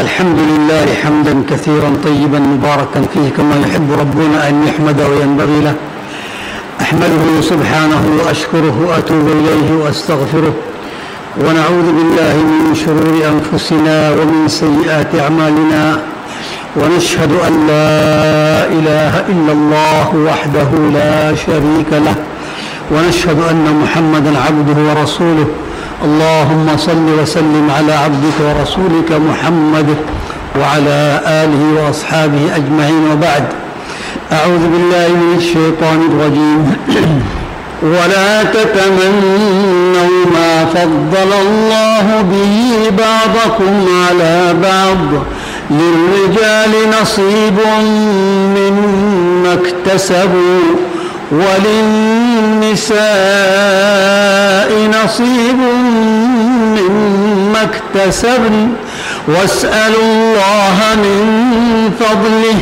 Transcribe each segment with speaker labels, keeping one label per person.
Speaker 1: الحمد لله حمدا كثيرا طيبا مباركا فيه كما يحب ربنا أن يحمد وينبغي له. أحمده سبحانه وأشكره وأتوب إليه وأستغفره، ونعوذ بالله من شرور أنفسنا ومن سيئات أعمالنا، ونشهد أن لا إله إلا الله وحده لا شريك له، ونشهد أن محمدا عبده ورسوله. اللهم صل وسلم على عبدك ورسولك محمد وعلى آله وأصحابه أجمعين، وبعد. أعوذ بالله من الشيطان الرجيم. ولا تتمنوا ما فضل الله به بعضكم على بعض، للرجال نصيب مما اكتسبوا وللنساء نصيب مما اكتسبن، واسألوا الله من فضله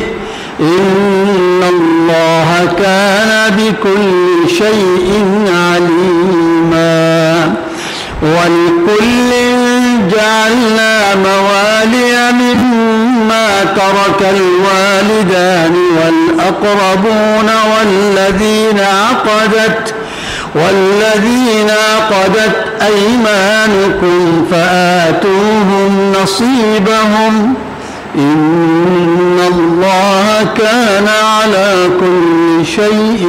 Speaker 1: إن الله كان بكل شيء عليما. ولكل جعلنا موالي مما ترك الوالدان والأقربون والذين عقدت أيمانكم فآتوهم نصيبهم إن الله كان على كل شيء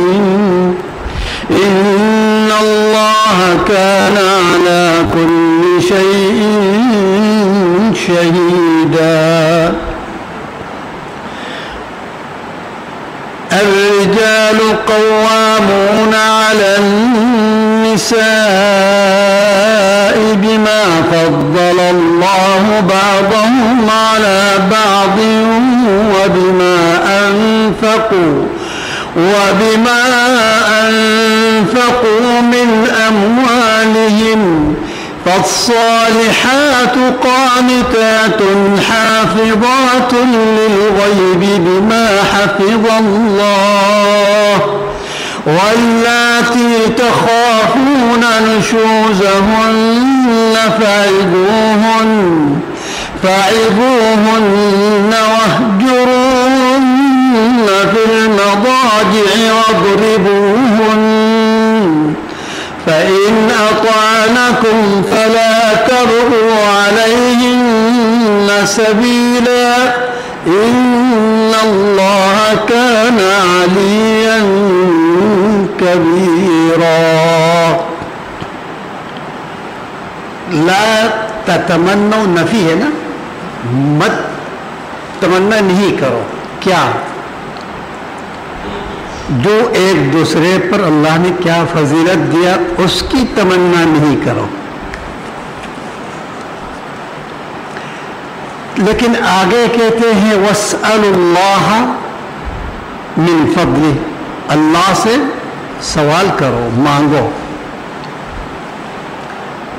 Speaker 1: شهيدا. الرجال قوامون على النساء بما فضل الله بعضهم على بعض وبما أنفقوا من أموالهم، فالصالحات قانتات حافظات للغيب بما حفظ الله، واللاتي تخافون نشوزهن فعظوهن واهجروهن في المضاجع واضربوهن، فإن أطعنكم فلا تبغوا عليهن سبيلا إن الله كان عليا كبيرا. لا تتمنوا نفی ہے نا، مت تمنا نہیں کرو. کیا؟ جو ایک دوسرے پر اللہ نے کیا فضیلت دیا اس کی تمنا نہیں کرو. لیکن آگے کہتے ہیں وَاسْأَلُوا اللَّهَ مِن فَضْلِهِ، اللہ سے سوال کرو، مانگو.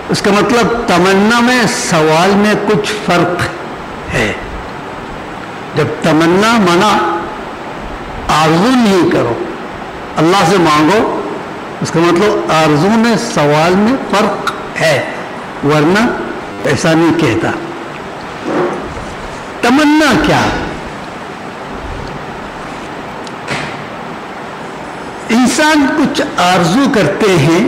Speaker 1: اس کا مطلب تمنا میں سوال میں کچھ فرق ہے. جب تمنا منا آرزو نہیں کرو، اللہ سے مانگو، اس کا مطلب آرزو میں سوال میں فرق ہے، ورنہ ایسا نہیں کہتا. تمنا کیا؟ انسان کچھ آرزو کرتے ہیں،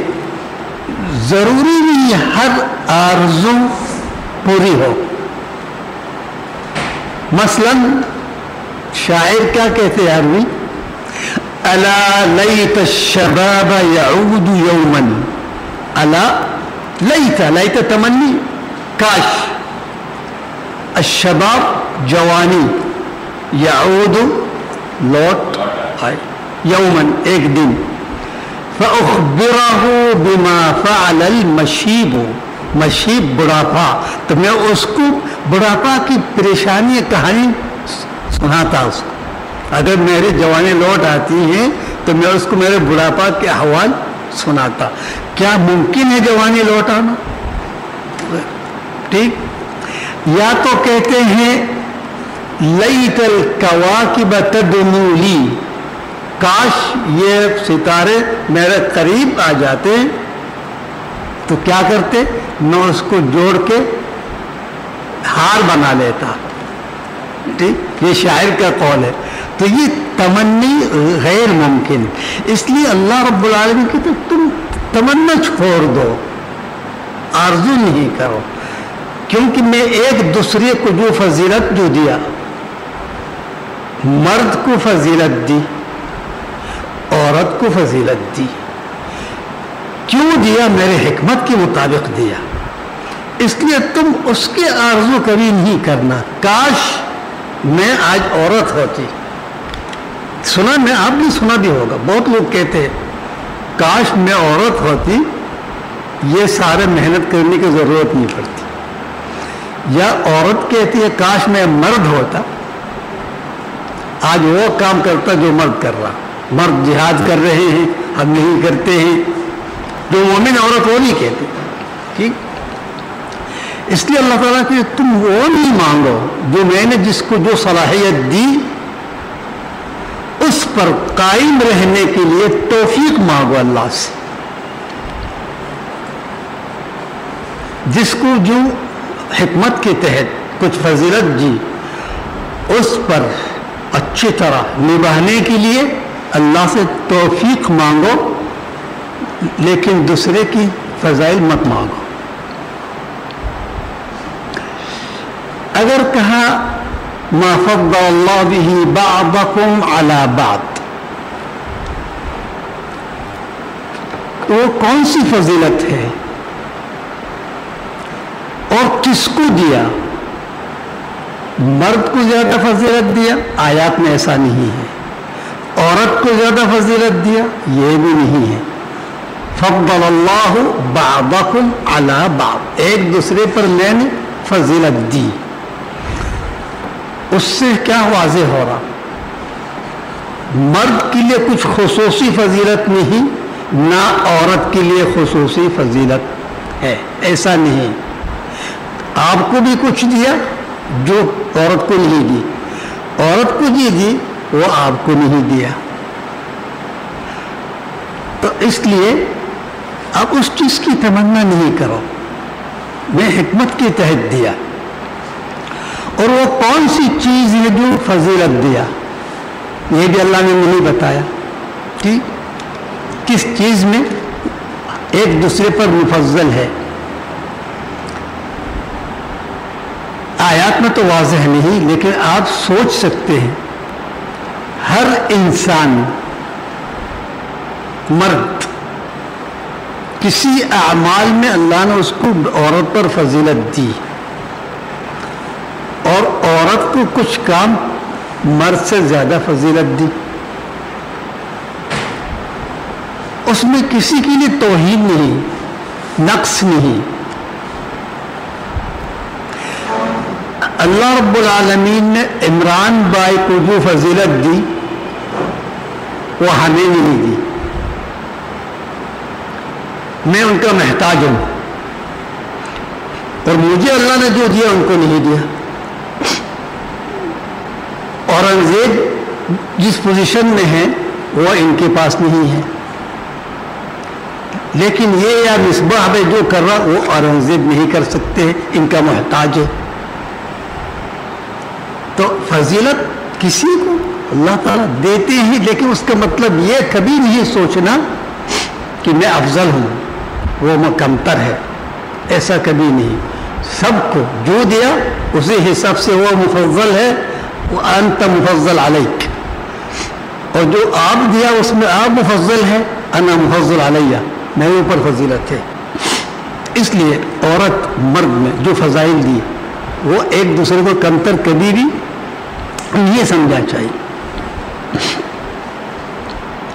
Speaker 1: ضروری نہیں ہر آرزو پوری ہو. مثلا شاعر کیا کہتے ہیں عربی؟ الا لیت الشباب یعود یوما. الا لیت تمنی، کاش. الشباب جوانی، یعود لوٹ آئے، یومن ایک دن. فأخبره بما فعل المشیب، مشیب بڑھاپا، تو میں اس کو بڑھاپا کی پریشانی کہانی سناتا. اس کو اگر میری جوانی لوٹ آتی ہے تو میں اس کو میرے بڑھاپا کے احوال سناتا. کیا ممکن ہے جوانی لوٹ آنا؟ ٹھیک. یا تو کہتے ہیں لیت الکواکب تدنو لی، کاش یہ ستارے میرے قریب آ جاتے تو کیا کرتے؟ میں اس کو جوڑ کے ہار بنا لیتا. ٹھیک، یہ شاعر کا قول ہے. تو یہ تمنی غیر ممکن. اس لیے اللہ رب العالمین کہتے تم تمنا چھوڑ دو، آرزو نہیں کرو. کیونکہ میں ایک دوسرے کو جو فضیلت جو دیا، مرد کو فضیلت دی، عورت کو فضیلت دی. کیوں دیا؟ میرے حکمت کے مطابق دیا. اس لیے تم اس کے آرزو کبھی نہیں کرنا کاش میں آج عورت ہوتی. سنا، میں آپ نے سنا بھی ہوگا، بہت لوگ کہتے ہیں کاش میں عورت ہوتی، یہ سارے محنت کرنے کی ضرورت نہیں پڑتی. یا عورت کہتی ہے کاش میں مرد ہوتا، آج وہ کام کرتا جو مرد کر رہا. مرد جہاد کر رہے ہیں، ہم نہیں کرتے ہیں. جو مومن عورت وہ نہیں کہتے. ٹھیک، اس لیے اللہ تعالیٰ کہ تم وہ نہیں مانگو جو میں نے جس کو جو صلاحیت دی اس پر قائم رہنے کے لیے توفیق مانگو اللہ سے. جس کو جو حکمت کے تحت کچھ فضیلت دی اس پر اچھی طرح نبھانے کے لیے اللہ سے توفیق مانگو، لیکن دوسرے کی فضائل مت مانگو. اگر کہا ما فضل اللہ به بعضکم علی بعض، تو وہ کون سی فضیلت ہے اور کس کو دیا؟ مرد کو زیادہ فضیلت دیا؟ آیات میں ایسا نہیں ہے. عورت کو زیادہ فضیلت دیا؟ یہ بھی نہیں ہے. فضل اللہ بعضکم علی بعض، ایک دوسرے پر میں نے فضیلت دی. اس سے کیا واضح ہو رہا؟ مرد کے لیے کچھ خصوصی فضیلت نہیں، نہ عورت کے لیے خصوصی فضیلت ہے، ایسا نہیں. آپ کو بھی کچھ دیا جو عورت کو نہیں دی، عورت کو جی دی وہ آپ کو نہیں دیا. تو اس لیے آپ اس چیز کی تمنا نہیں کرو. میں حکمت کے تحت دیا، اور وہ کون سی چیز ہے جو فضیلت دیا یہ بھی اللہ نے نہیں بتایا. ٹھیک، کس چیز میں ایک دوسرے پر مفضل ہے. آیات میں تو واضح نہیں، لیکن آپ سوچ سکتے ہیں ہر انسان مرد کسی اعمال میں اللہ نے اس کو عورت پر فضیلت دی، اور عورت کو کچھ کام مرد سے زیادہ فضیلت دی. اس میں کسی کے لیے توہین نہیں، نقص نہیں. اللہ رب العالمین نے عمران بھائی کو جو فضیلت دی وہ ہمیں نہیں دی. میں ان کا محتاج ہوں، اور مجھے اللہ نے جو دیا ان کو نہیں دیا. اورنگزیب جس پوزیشن میں ہے وہ ان کے پاس نہیں ہے، لیکن یہ یا مصباح میں جو کر رہا وہ اورنگزیب نہیں کر سکتے، ان کا محتاج ہے. تو فضیلت کسی کو اللہ تعالیٰ دیتے ہیں، لیکن اس کا مطلب یہ کبھی نہیں سوچنا کہ میں افضل ہوں، وہ میں کمتر ہے، ایسا کبھی نہیں. سب کو جو دیا اسی حساب سے وہ مفضل ہے. وانت مفضل علیک، اور جو آپ دیا اس میں آپ مفضل ہے. انا مفضل علیہ، میرے اوپر فضیلت ہے. اس لیے عورت مرد میں جو فضائل دی وہ ایک دوسرے کو کمتر کبھی بھی یہ سمجھا چاہیے.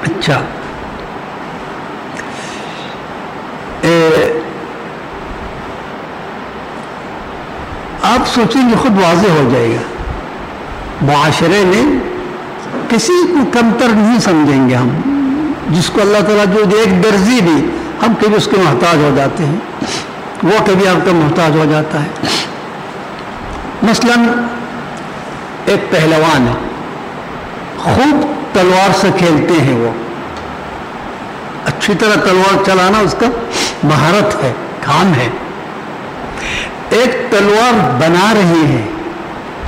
Speaker 1: اچھا، آپ سوچیں گے خود واضح ہو جائے گا. معاشرے میں کسی کو کمتر نہیں سمجھیں گے ہم. جس کو اللہ تعالیٰ جو دے، ایک درزی بھی ہم کبھی اس کے محتاج ہو جاتے ہیں، وہ کبھی آپ کا محتاج ہو جاتا ہے. مثلاً ایک پہلوان ہے، خوب تلوار سے کھیلتے ہیں، وہ اچھی طرح تلوار چلانا اس کا مہارت ہے، کام ہے. ایک تلوار بنا رہے ہیں،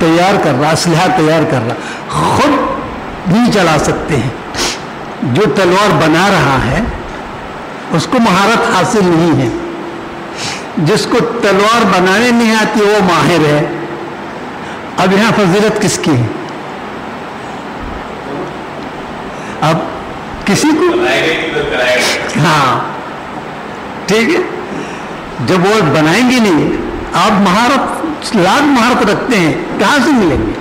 Speaker 1: تیار کر رہا، اسلحہ تیار کر رہا، خود نہیں چلا سکتے ہیں۔ جو تلوار بنا رہا ہے اس کو مہارت حاصل نہیں ہے، جس کو تلوار بنانے نہیں آتی وہ ماہر ہے۔ اب یہاں فضیلت کس کی ہے؟ اب کسی کو ہاں ٹھیک ہے، جب وہ بنائیں گے نہیں، آپ مہارت لاکھ مہارت رکھتے ہیں، کہاں سے ملیں گے؟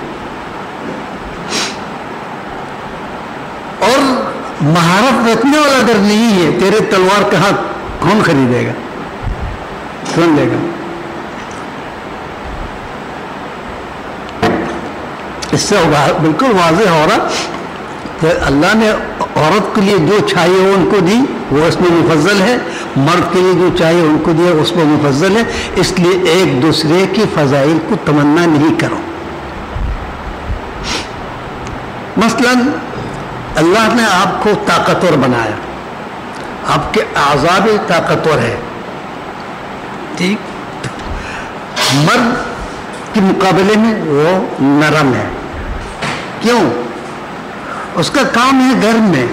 Speaker 1: اور مہارت رکھنے والا اگر نہیں ہے، تیرے تلوار کہاں کون خریدے گا، کون لے گا؟ اس سے بالکل واضح ہو رہا کہ اللہ نے عورت کے لیے جو چاہیے وہ ان کو دی، وہ اس میں مفضل ہے، مرد کے لیے جو چاہیے ان کو دیا اس میں مفضل ہے۔ اس لیے ایک دوسرے کی فضائل کو تمنا نہیں کرو۔ مثلا اللہ نے آپ کو طاقتور بنایا، آپ کے اعضاء بھی طاقتور ہے، ٹھیک، مرد کے مقابلے میں وہ نرم ہے۔ کیوں؟ اس کا کام ہے گھر میں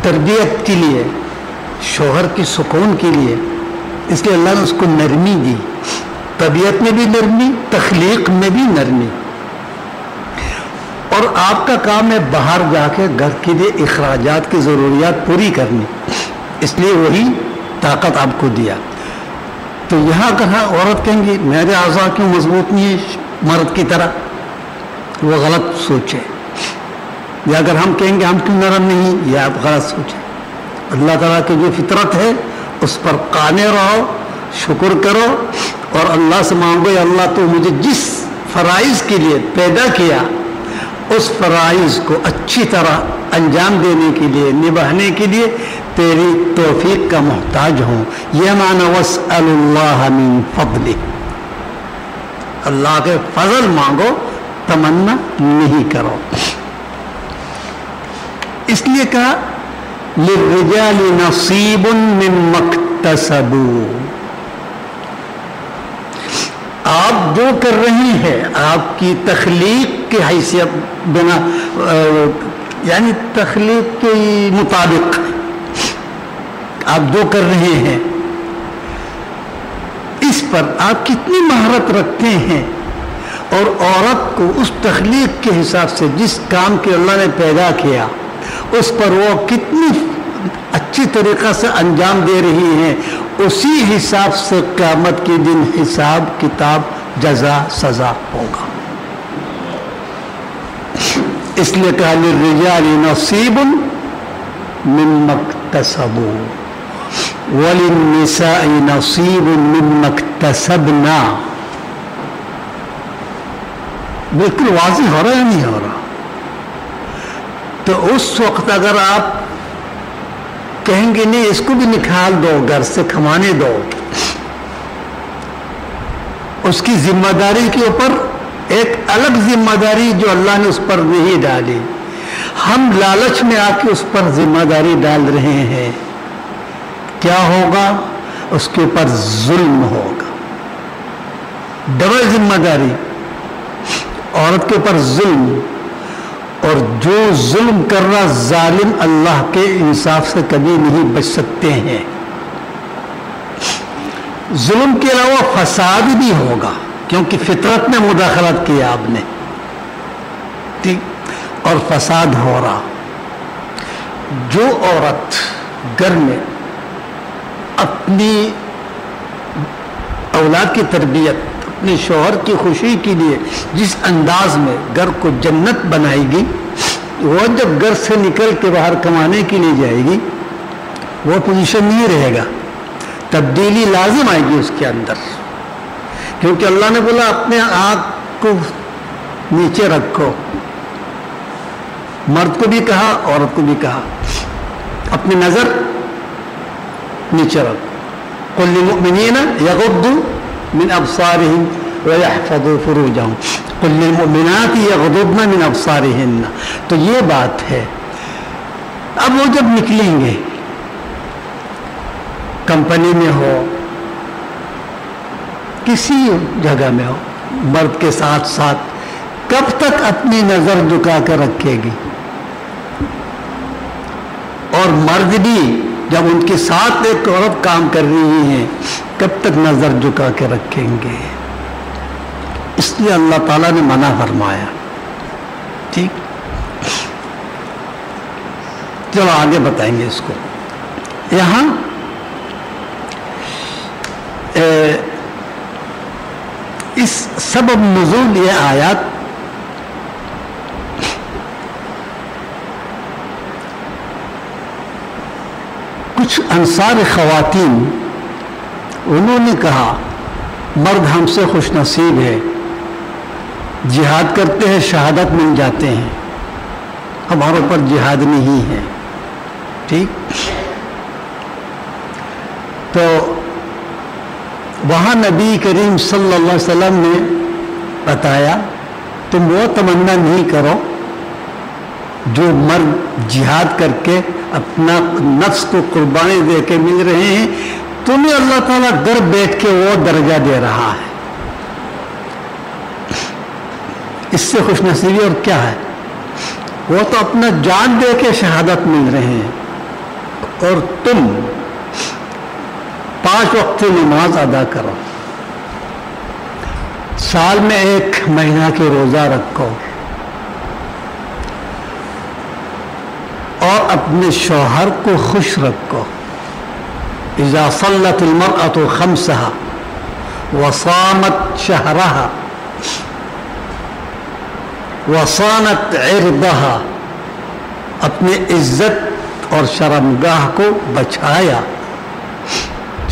Speaker 1: تربیت کے لیے، شوہر کی سکون کے لیے، اس لیے اللہ نے اس کو نرمی دی، طبیعت میں بھی نرمی، تخلیق میں بھی نرمی۔ اور آپ کا کام ہے باہر جا کے گھر کے لیے اخراجات کی ضروریات پوری کرنی، اس لیے وہی طاقت آپ کو دیا۔ تو یہاں کہاں عورت کہیں گی میرے اعضاء کیوں مضبوط نہیں ہے مرد کی طرح، وہ غلط سوچے، یا اگر ہم کہیں گے ہم کیوں نرم نہیں، یہ آپ غلط سوچیں۔ اللہ تعالیٰ کی جو فطرت ہے اس پر قانع رہو، شکر کرو اور اللہ سے مانگو، یا اللہ تو مجھے جس فرائض کے لیے پیدا کیا اس فرائض کو اچھی طرح انجام دینے کے لیے، نبھانے کے لیے تیری توفیق کا محتاج ہوں۔ یہ معنی واسأل اللہ من فضلہ، اللہ کے فضل مانگو، تمنا نہیں کرو۔ اس لیے کہا للرجال نصیب مما اکتسبوا، آپ جو کر رہی ہیں آپ کی تخلیق کی حیثیت بنا، یعنی تخلیق کے مطابق آپ جو کر رہے ہیں اس پر آپ کتنی مہارت رکھتے ہیں، اور عورت کو اس تخلیق کے حساب سے جس کام کے اللہ نے پیدا کیا اس پر وہ کتنی اچھی طریقہ سے انجام دے رہی ہیں، اسی حساب سے قیامت کے دن حساب کتاب جزا سزا ہوگا۔ اس لیے کہا للرجال نصیب مما اکتسبوا وللنساء نصیب مما اکتسبنا۔ بالکل واضح ہو رہا ہے نہیں ہو رہا؟ تو اس وقت اگر آپ کہیں گے نہیں اس کو بھی نکال دو، گھر سے کمانے دو، اس کی ذمہ داری کے اوپر ایک الگ ذمہ داری جو اللہ نے اس پر نہیں ڈالی، ہم لالچ میں آ کے اس پر ذمہ داری ڈال رہے ہیں، کیا ہوگا؟ اس کے اوپر ظلم ہوگا، ڈبل ذمہ داری، عورت کے اوپر ظلم، اور جو ظلم کر رہا ظالم اللہ کے انصاف سے کبھی نہیں بچ سکتے ہیں۔ ظلم کے علاوہ فساد بھی ہوگا، کیونکہ فطرت میں مداخلت کی آپ نے، ٹھیک، اور فساد ہو رہا۔ جو عورت گھر میں اپنی اولاد کی تربیت، اپنے شوہر کی خوشی کے لیے جس انداز میں گھر کو جنت بنائے گی، وہ جب گھر سے نکل کے باہر کمانے کے لیے جائے گی وہ پوزیشن نہیں رہے گا، تبدیلی لازم آئے گی اس کے اندر، کیونکہ اللہ نے بولا اپنے آنکھ کو نیچے رکھو، مرد کو بھی کہا عورت کو بھی کہا اپنی نظر نیچے رکھو۔ قل للمؤمنین یغضوا من ابصارهم ويحفظوا فروجهم قل للمؤمنات یغضضن من ابصارهن۔ تو یہ بات ہے۔ اب وہ جب نکلیں گے، کمپنی میں ہو، کسی جگہ میں ہو، مرد کے ساتھ ساتھ کب تک اپنی نظر جھکا کر رکھے گی؟ اور مرد بھی جب ان کے ساتھ ایک عورت کام کر رہی ہے کب تک نظر جھکا کے رکھیں گے؟ اس لیے اللہ تعالیٰ نے منع فرمایا. ٹھیک، چلو آگے بتائیں گے اس کو. یہاں اس سبب نزول یہ آیات کچھ انصار خواتین انہوں نے کہا مرد ہم سے خوش نصیب ہے، جہاد کرتے ہیں شہادت مل جاتے ہیں، ہمارے اوپر جہاد نہیں ہے. ٹھیک، تو وہاں نبی کریم صلی اللہ علیہ وسلم نے بتایا تم وہ تمنا نہیں کرو جو مرد جہاد کر کے اپنا نفس کو قربانی دے کے مل رہے ہیں، تمہیں اللہ تعالیٰ گھر بیٹھ کے وہ درجہ دے رہا ہے. اس سے خوش نصیبی اور کیا ہے؟ وہ تو اپنا جان دے کے شہادت مل رہے ہیں، اور تم 5 وقت نماز ادا کرو، سال میں 1 مہینہ کے روزہ رکھو، اور اپنے شوہر کو خوش رکھو. اذا صلت المرأة 5 وصامت شهرها وصانت عرضها، اپنے عزت اور شرمگاہ کو بچایا،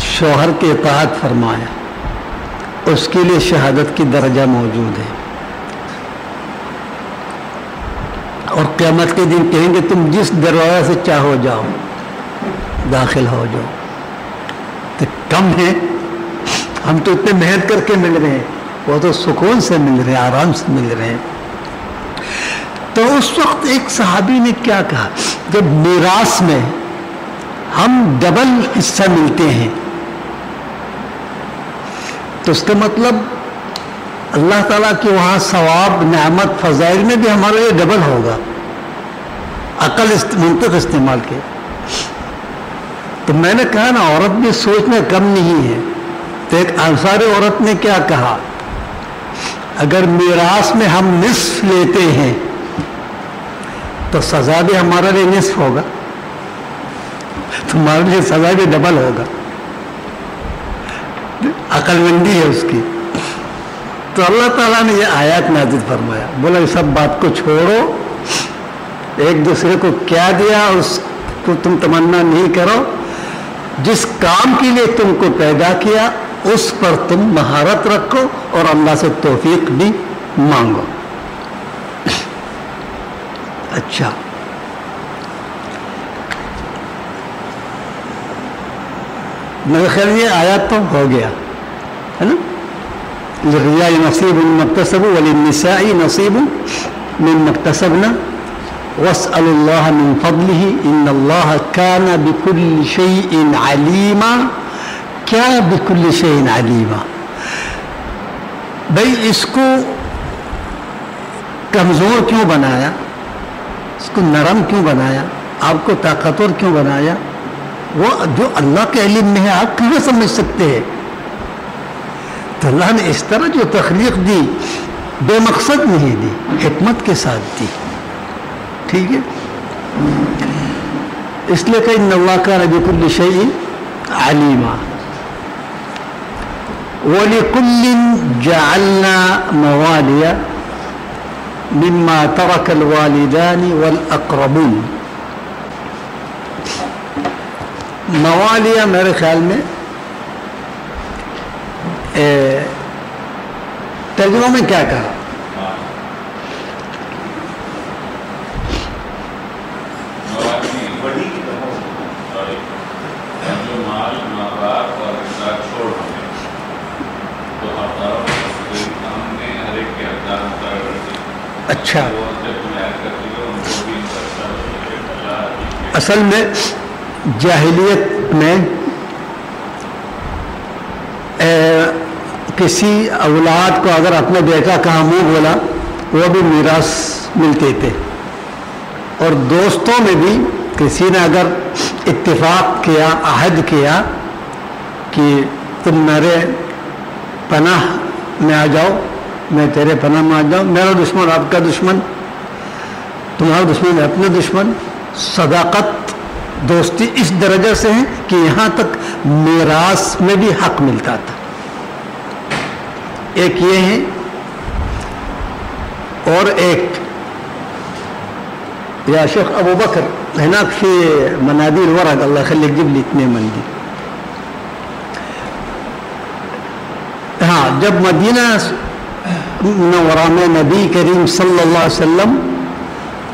Speaker 1: شوہر کی اطاعت فرمایا، اس کے لیے شہادت کی درجہ موجود ہے. اور قیامت کے دن کہیں گے تم جس دروازے سے چاہو جاؤ داخل ہو جاؤ. تو کم ہے، ہم تو اتنے محنت کر کے مل رہے ہیں، وہ تو سکون سے مل رہے ہیں، آرام سے مل رہے ہیں. تو اس وقت ایک صحابی نے کیا کہا، جب میراث میں ہم ڈبل حصہ ملتے ہیں تو اس کا مطلب اللہ تعالیٰ کے وہاں ثواب نعمت فضائل میں بھی ہمارے لیے ڈبل ہوگا. عقل منطق استعمال کے. تو میں نے کہا نا عورت بھی سوچ میں کم نہیں ہے. تو ایک انصاری عورت نے کیا کہا، اگر میراث میں ہم نصف لیتے ہیں تو سزا بھی ہمارے لیے نصف ہوگا، تمہارے لیے سزا بھی ڈبل ہوگا. عقل مندی ہے اس کی. تو اللہ تعالیٰ نے یہ آیات نازل فرمایا، بولا یہ سب بات کو چھوڑو، ایک دوسرے کو کیا دیا اس کو تم تمنا نہیں کرو، جس کام کے لیے تم کو پیدا کیا اس پر تم مہارت رکھو اور اللہ سے توفیق بھی مانگو. اچھا، میرے خیال یہ آیات تو ہو گیا ہے نا. للرجال نصیب مما اکتسبوا وللنساء نصیب مما اکتسبنا واسألوا الله من فضله ان الله كان بكل شيء عليما. کیا بكل شيء عليما؟ بھائی اس کو کمزور کیوں بنایا، اس کو نرم کیوں بنایا، آپ کو طاقتور کیوں بنایا؟ وہ جو اللہ کے علم میں ہے آپ کیوں سمجھ سکتے ہیں؟ تو اللہ نے اس طرح جو تخلیق دی بے مقصد نہیں دی، حکمت کے ساتھ دی. ٹھیک ہے، اس لیے کہ ان اللہ کان بکل شیء علیما. وَلِكُلٍّ جَعَلْنَا مَوَالِيَ مِمَّا تَرَكَ الْوَالِدَانِ وَالْأَقْرَبُونَ. موالیہ میرے خیال میں ترجمہ میں کیا کہا؟ اچھا، اصل میں جاہلیت میں کسی اولاد کو اگر اپنے بیٹا کا منہ بولا وہ بھی میراث ملتے تھے. اور دوستوں میں بھی کسی نے اگر اتفاق کیا، عہد کیا کہ تم میرے پناہ میں آ جاؤ، میں تیرے پناہ میں آ جاؤں، میرا دشمن آپ کا دشمن، تمہارا دشمن اپنا دشمن. صداقت دوستی اس درجے سے ہے کہ یہاں تک میراث میں بھی حق ملتا تھا. ایک یہ ہے، اور ایک یا شیخ ابو بکر هناك في مناديل ورق، الله يخليك جيب لي 2 منديل. ہاں، جب مدینہ منورہ میں نبی کریم صلی اللہ علیہ وسلم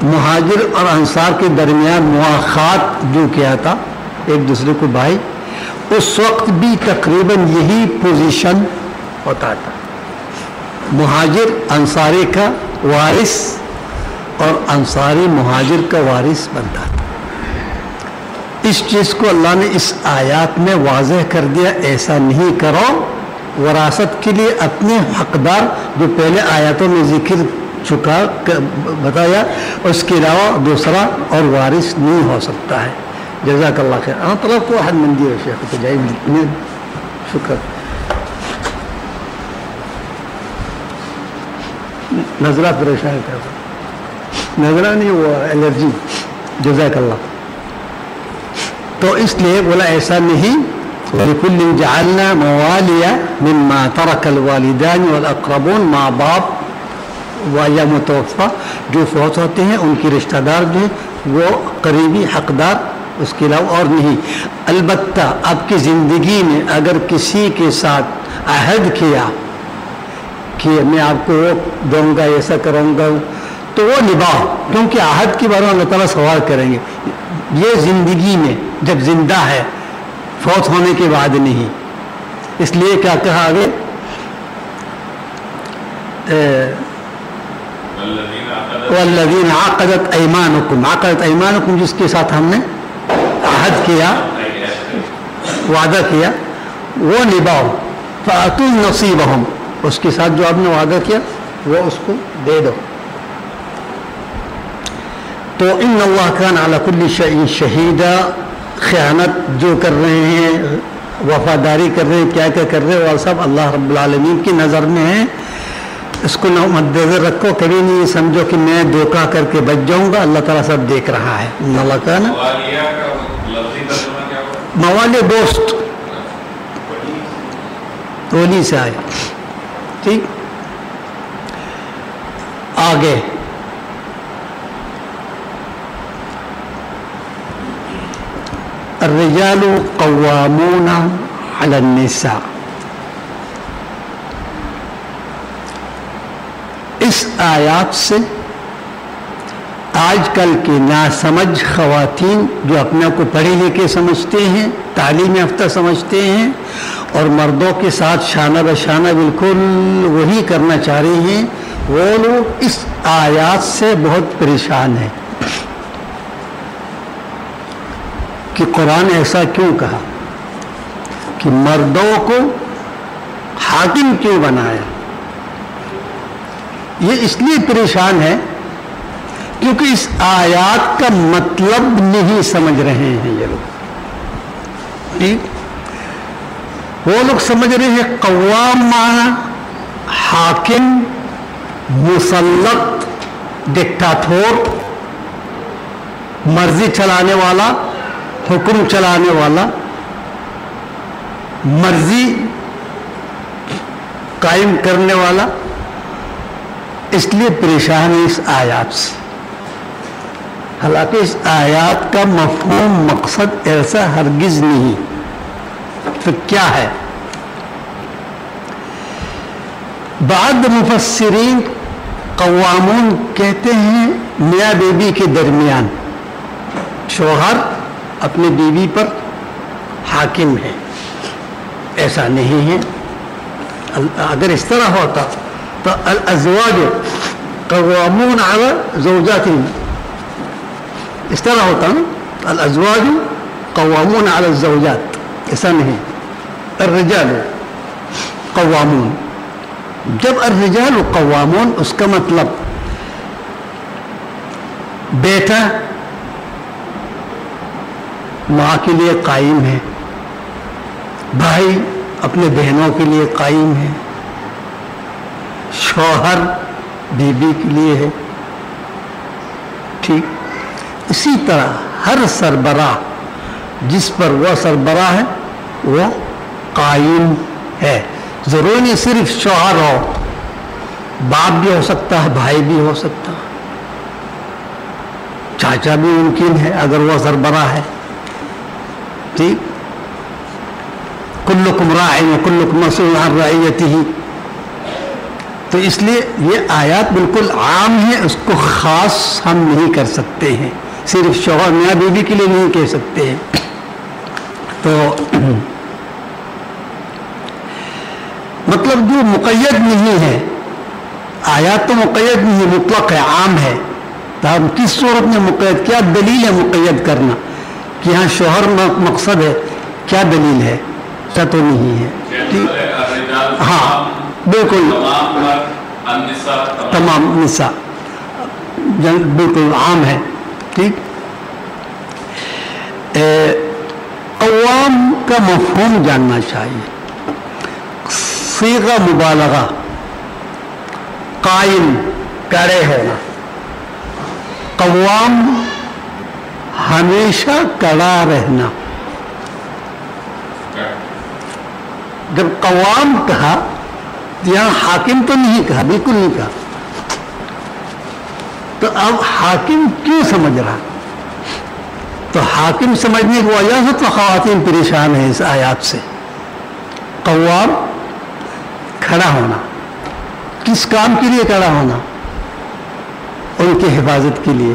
Speaker 1: مہاجر اور انصار کے درمیان مواخات جو کیا تھا، ایک دوسرے کو بھائی، اس وقت بھی تقریباً یہی پوزیشن ہوتا تھا. مہاجر انصاری کا وارث اور انصاری مہاجر کا وارث بنتا تھا. اس چیز کو اللہ نے اس آیات میں واضح کر دیا، ایسا نہیں کرو. وراثت کے لیے اپنے حقدار جو پہلے آیاتوں میں ذکر چکا بتایا، اس کے علاوہ دوسرا اور وارث نہیں ہو سکتا ہے. جزاک اللہ خیر. ہاں طلب کو حد مندی ہے شیخ کو جائے. شکر. نظرہ پریشان کرتا، نظرہ نہیں، وہ الرجی. جزاک اللہ. تو اس لیے بولا ایسا نہیں. لِكُلٍّ جَعَلْنَا مَوَالِيَ مِمَّا تَرَكَ الْوَالِدَانِ وَالْأَقْرَبُونَ، ماں باپ یا متوفہ جو فوت ہوتے ہیں ان کی رشتہ دار جو ہیں وہ قریبی حقدار، اس کے علاوہ اور نہیں. البتہ آپ کی زندگی میں اگر کسی کے ساتھ عہد کیا کہ میں آپ کو وہ دوں گا، ایسا کروں گا، تو وہ نبھاؤ، کیونکہ عہد کے بارے میں اللہ تعالیٰ سوال کریں گے. یہ زندگی میں جب زندہ ہے، فوت ہونے کے بعد نہیں. اس لیے کیا کہا آگے؟ والذین عقدت ایمانکم، عقدت ایمانکم جس کے ساتھ ہم نے عہد کیا، وعدہ کیا، وہ نبھاؤ. فآتوا نصیبہم، اس کے ساتھ جو آپ نے وعدہ کیا وہ اس کو دے دو. تو ان اللہ کان علی کل شیء شہیدا، خیانت جو کر رہے ہیں، وفاداری کر رہے ہیں، کیا کیا کر رہے ہیں، وہ سب اللہ رب العالمین کی نظر میں ہے. اس کو مد نظر رکھو، کبھی نہیں سمجھو کہ میں دھوکہ کر کے بچ جاؤں گا، اللہ تعالیٰ سب دیکھ رہا ہے. ان اللہ کان موالی دوست، ولی سے آئے. ٹھیک. آگے الرجال قوامون علی النساء. اس آیات سے آج کل کی ناسمجھ خواتین جو اپنے کو پڑھے لکھے سمجھتے ہیں، تعلیم یافتہ سمجھتے ہیں، اور مردوں کے ساتھ شانہ بشانہ بالکل وہی کرنا چاہ رہے ہیں، وہ لوگ اس آیات سے بہت پریشان ہیں کہ قرآن ایسا کیوں کہا، کہ مردوں کو حاکم کیوں بنایا. یہ اس لیے پریشان ہے کیونکہ اس آیات کا مطلب نہیں سمجھ رہے ہیں یہ لوگ. وہ لوگ سمجھ رہے ہیں قوام معنی حاکم، مسلط، ڈکٹاتور، مرضی چلانے والا، حکم چلانے والا، مرضی قائم کرنے والا. اس لیے پریشان ہے اس آیات سے. حالانکہ اس آیات کا مفہوم مقصد ایسا ہرگز نہیں. پھر کیا ہے؟ بعض مفسرین قوامون کہتے ہیں میاں بیوی کے درمیان، شوہر اپنی بیوی پر حاکم ہے. ایسا نہیں ہے. اگر اس طرح ہوتا تو الازواج قوامون علی زوجاتہم، اس طرح ہوتا نا، الازواج قوامون علی الزوجات. ایسا نہیں. الرجال قوامون. جب الرجال قوامون اس کا مطلب بیٹا ماں کے لیے قائم ہے, بھائی اپنے بہنوں کے لیے قائم ہے, شوہر بیوی کے لیے ہے. ٹھیک, اسی طرح ہر سربراہ جس پر وہ سربراہ ہے وہ قائم ہے. ضروری نہیں صرف شوہر ہو, باپ بھی ہو سکتا ہے, بھائی بھی ہو سکتا ہے, چاچا بھی ممکن ہے اگر وہ سربراہ ہے. ٹھیک, کلکم راع وکلکم مسئول عن رعیتہ. تو اس لیے یہ آیات بالکل عام ہے, اس کو خاص ہم نہیں کر سکتے ہیں, صرف شوہر میاں بیوی کے لیے نہیں کہہ سکتے ہیں. تو مطلب جو مقید نہیں ہے, آیات تو مقید نہیں ہے, مطلق ہے, عام ہے. تو ہم کس صورت میں مقید, کیا دلیل ہے مقید کرنا کہ یہاں شوہر مقصد ہے, کیا دلیل ہے؟ کیا تو نہیں ہے. ہاں بالکل, تمام نساء بالکل عام ہے. ٹھیک, قوام کا مفہوم جاننا چاہیے. صیغہ مبالغہ, قائم کڑے ہونا, قوام ہمیشہ کڑا رہنا. جب قوام کہا یہاں حاکم تو نہیں کہا, بالکل نہیں کہا. تو اب حاکم کیوں سمجھ رہا؟ تو حاکم سمجھنے کی وجہ سے تو خواتین پریشان ہیں اس آیات سے. قوام کھڑا ہونا, کس کام کے لیے کھڑا ہونا؟ ان کی حفاظت کے لیے,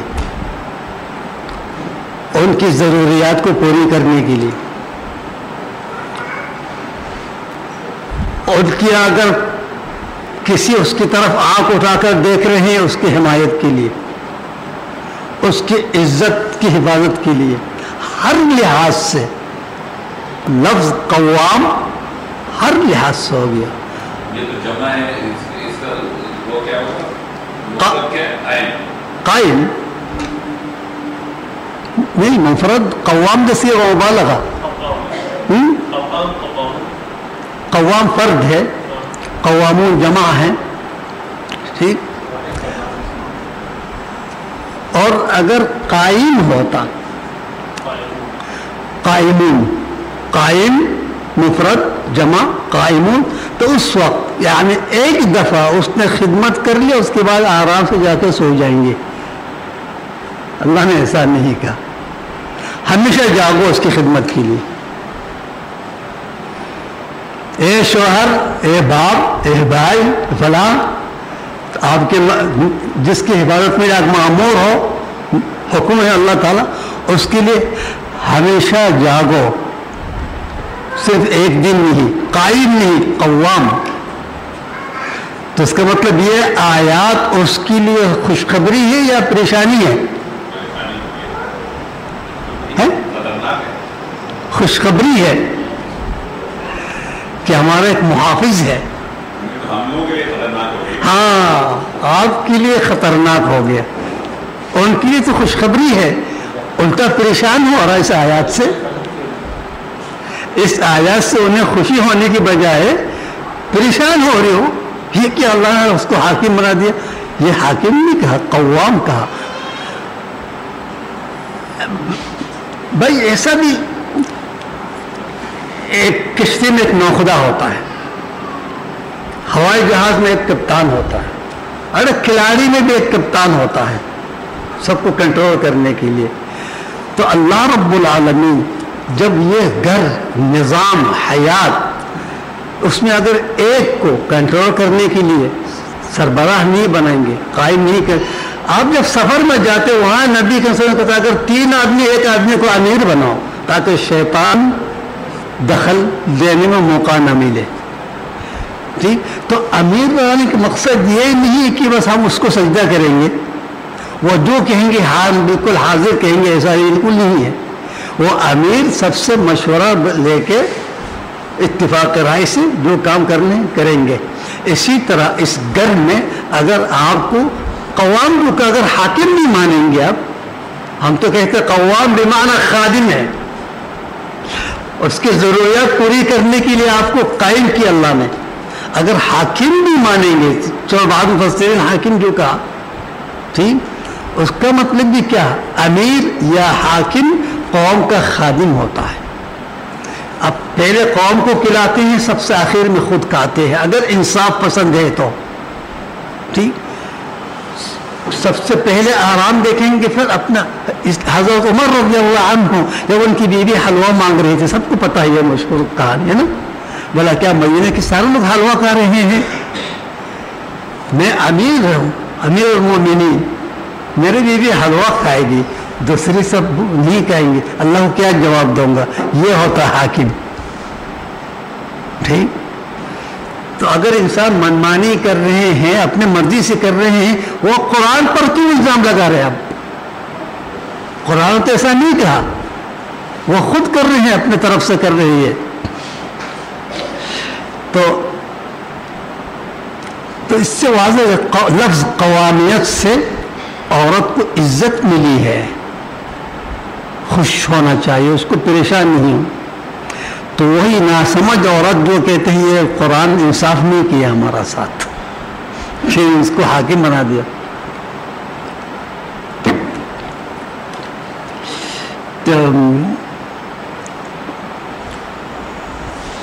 Speaker 1: ان کی ضروریات کو پوری کرنے کے لیے. ان کی اگر کسی اس کی طرف آنکھ اٹھا کر دیکھ رہے ہیں اس کی حمایت کے لیے, اس کی عزت کی حفاظت کے لیے, ہر لحاظ سے لفظ قوام ہر لحاظ سے ہو گیا.
Speaker 2: یہ تو جمع ہے, اس کا وہ کیا ہوگا, مطلب کیا ہے؟
Speaker 1: قائم نہیں, مفرد قوام جیسی مبالغہ. قوام فرد ہے, قوامون جمع ہے. ٹھیک, اور اگر قائم ہوتا, قائمون, قائم مفرد جمع قائمون, تو اس وقت یعنی ایک دفعہ اس نے خدمت کر لیا, اس کے بعد آرام سے جا کے سو جائیں گے. اللہ نے ایسا نہیں کہا, ہمیشہ جاگو اس کی خدمت کے لیے. اے شوہر, اے باپ, اے بھائی فلاں, آپ کے جس کی حفاظت میں آپ مامور ہو, حکم ہے اللہ تعالیٰ, اس کے لیے ہمیشہ جاگو, صرف ایک دن نہیں, قائم نہیں, قوام. تو اس کا مطلب یہ آیات اس کے لیے خوشخبری ہے یا پریشانی ہے؟ خوشخبری ہے کہ ہمارا ایک محافظ ہے. ہاں, آپ کے لیے خطرناک ہو گیا, ان کے لیے تو خوشخبری ہے. الٹا پریشان ہو رہا اس آیات سے. اس آیات سے انہیں خوشی ہونے کی بجائے پریشان ہو رہے ہو, یہ کہ اللہ نے اس کو حاکم بنا دیا. یہ حاکم نہیں کہا, قوام کہا. بھائی ایسا بھی ایک کشتی میں ایک نوخدا ہوتا ہے, ہوائی جہاز میں ایک کپتان ہوتا ہے, اور ایک کھلاڑی میں بھی ایک کپتان ہوتا ہے سب کو کنٹرول کرنے کے لیے. تو اللہ رب العالمین جب یہ گھر, نظام, حیات, اس میں اگر ایک کو کنٹرول کرنے کے لیے سربراہ نہیں بنائیں گے, قائم نہیں کر. آپ جب سفر میں جاتے وہاں نبی کے صلی اللہ علیہ وسلم کہتا اگر 3 آدمی ایک آدمی کو امیر بناؤ تاکہ شیطان دخل دینے میں موقع نہ ملے. ٹھیک, تو امیر بنانے کا مقصد یہ نہیں ہے کہ بس ہم اس کو سجدہ کریں گے, وہ جو کہیں گے ہاں بالکل حاضر کہیں گے, ایسا بالکل نہیں ہے. وہ امیر سب سے مشورہ لے کے اتفاق رائے سے جو کام کرنے کریں گے. اسی طرح اس گھر میں اگر آپ کو قوام کو اگر حاکم نہیں مانیں گے آپ, ہم تو کہتے ہیں قوام بمعنی خادم ہے, اس کی ضروریات پوری کرنے کے لیے آپ کو قائم کیا اللہ نے, اگر حاکم بھی مانیں گے, چلو بعض مفسرین حاکم جو کہا ٹھیک, اس کا مطلب بھی کیا, امیر یا حاکم قوم کا خادم ہوتا ہے. اب پہلے قوم کو کھلاتے ہیں, سب سے آخر میں خود کھاتے ہیں اگر انصاف پسند ہے تو ٹھیک. سب سے پہلے آرام دیکھیں گے, پھر اپنا. حضرت عمر رضی اللہ عنہ جب ان کی بیوی حلوہ مانگ رہی تھی, سب کو پتہ ہے یہ مشہور کہانی ہے نا, بولا کیا مدینے کے سارے لوگ حلوہ کھا رہے ہیں, میں امیر ہوں, امیر المومنین, میری بیوی حلوہ کھائے گی, دوسری سب نہیں کہیں گے, اللہ کو کیا جواب دوں گا. یہ ہوتا حاکم ٹھیک. تو اگر انسان منمانی کر رہے ہیں, اپنے مرضی سے کر رہے ہیں, وہ قرآن پر کیوں الزام لگا رہے ہیں؟ اب قرآن تو ایسا نہیں کہا, وہ خود کر رہے ہیں, اپنے طرف سے کر رہی ہے. تو اس سے واضح ہے لفظ قوامیت سے عورت کو عزت ملی ہے, خوش ہونا چاہیے, اس کو پریشان نہیں. تو وہی ناسمجھ عورت جو کہتے ہیں یہ قرآن انصاف نہیں کیا ہمارا ساتھ, پھر اس کو حاکم بنا دیا.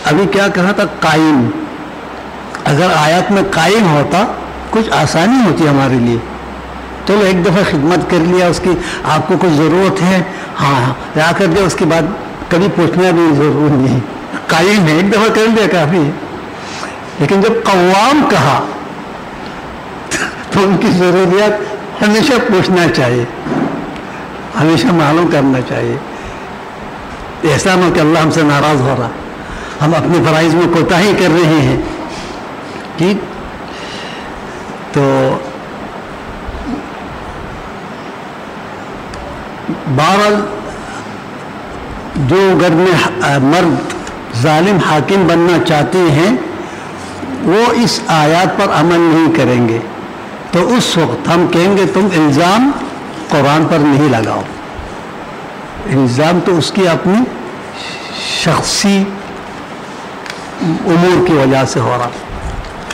Speaker 1: ابھی کیا کہا تھا, قائم. اگر آیات میں قائم ہوتا کچھ آسانی ہوتی ہمارے لیے. چلو ایک دفعہ خدمت کر لیا, اس کی آپ کو کچھ ضرورت ہے, ہاں یا کر دیا, اس کے بعد کبھی پوچھنا بھی ضرور نہیں, قائم ہے, ایک دفعہ کر لیا کافی ہے. لیکن جب قوام کہا تو ان کی ضروریات ہمیشہ پوچھنا چاہیے, ہمیشہ معلوم کرنا چاہیے. ایسا نہ کہ اللہ ہم سے ناراض ہو رہا, ہم اپنے فرائض میں کوتاہی کر رہے ہیں ٹھیک. تو بہرحال جو گھر میں مرد ظالم حاکم بننا چاہتے ہیں وہ اس آیات پر عمل نہیں کریں گے, تو اس وقت ہم کہیں گے تم الزام قرآن پر نہیں لگاؤ, الزام تو اس کی اپنی شخصی امور کی وجہ سے ہو رہا,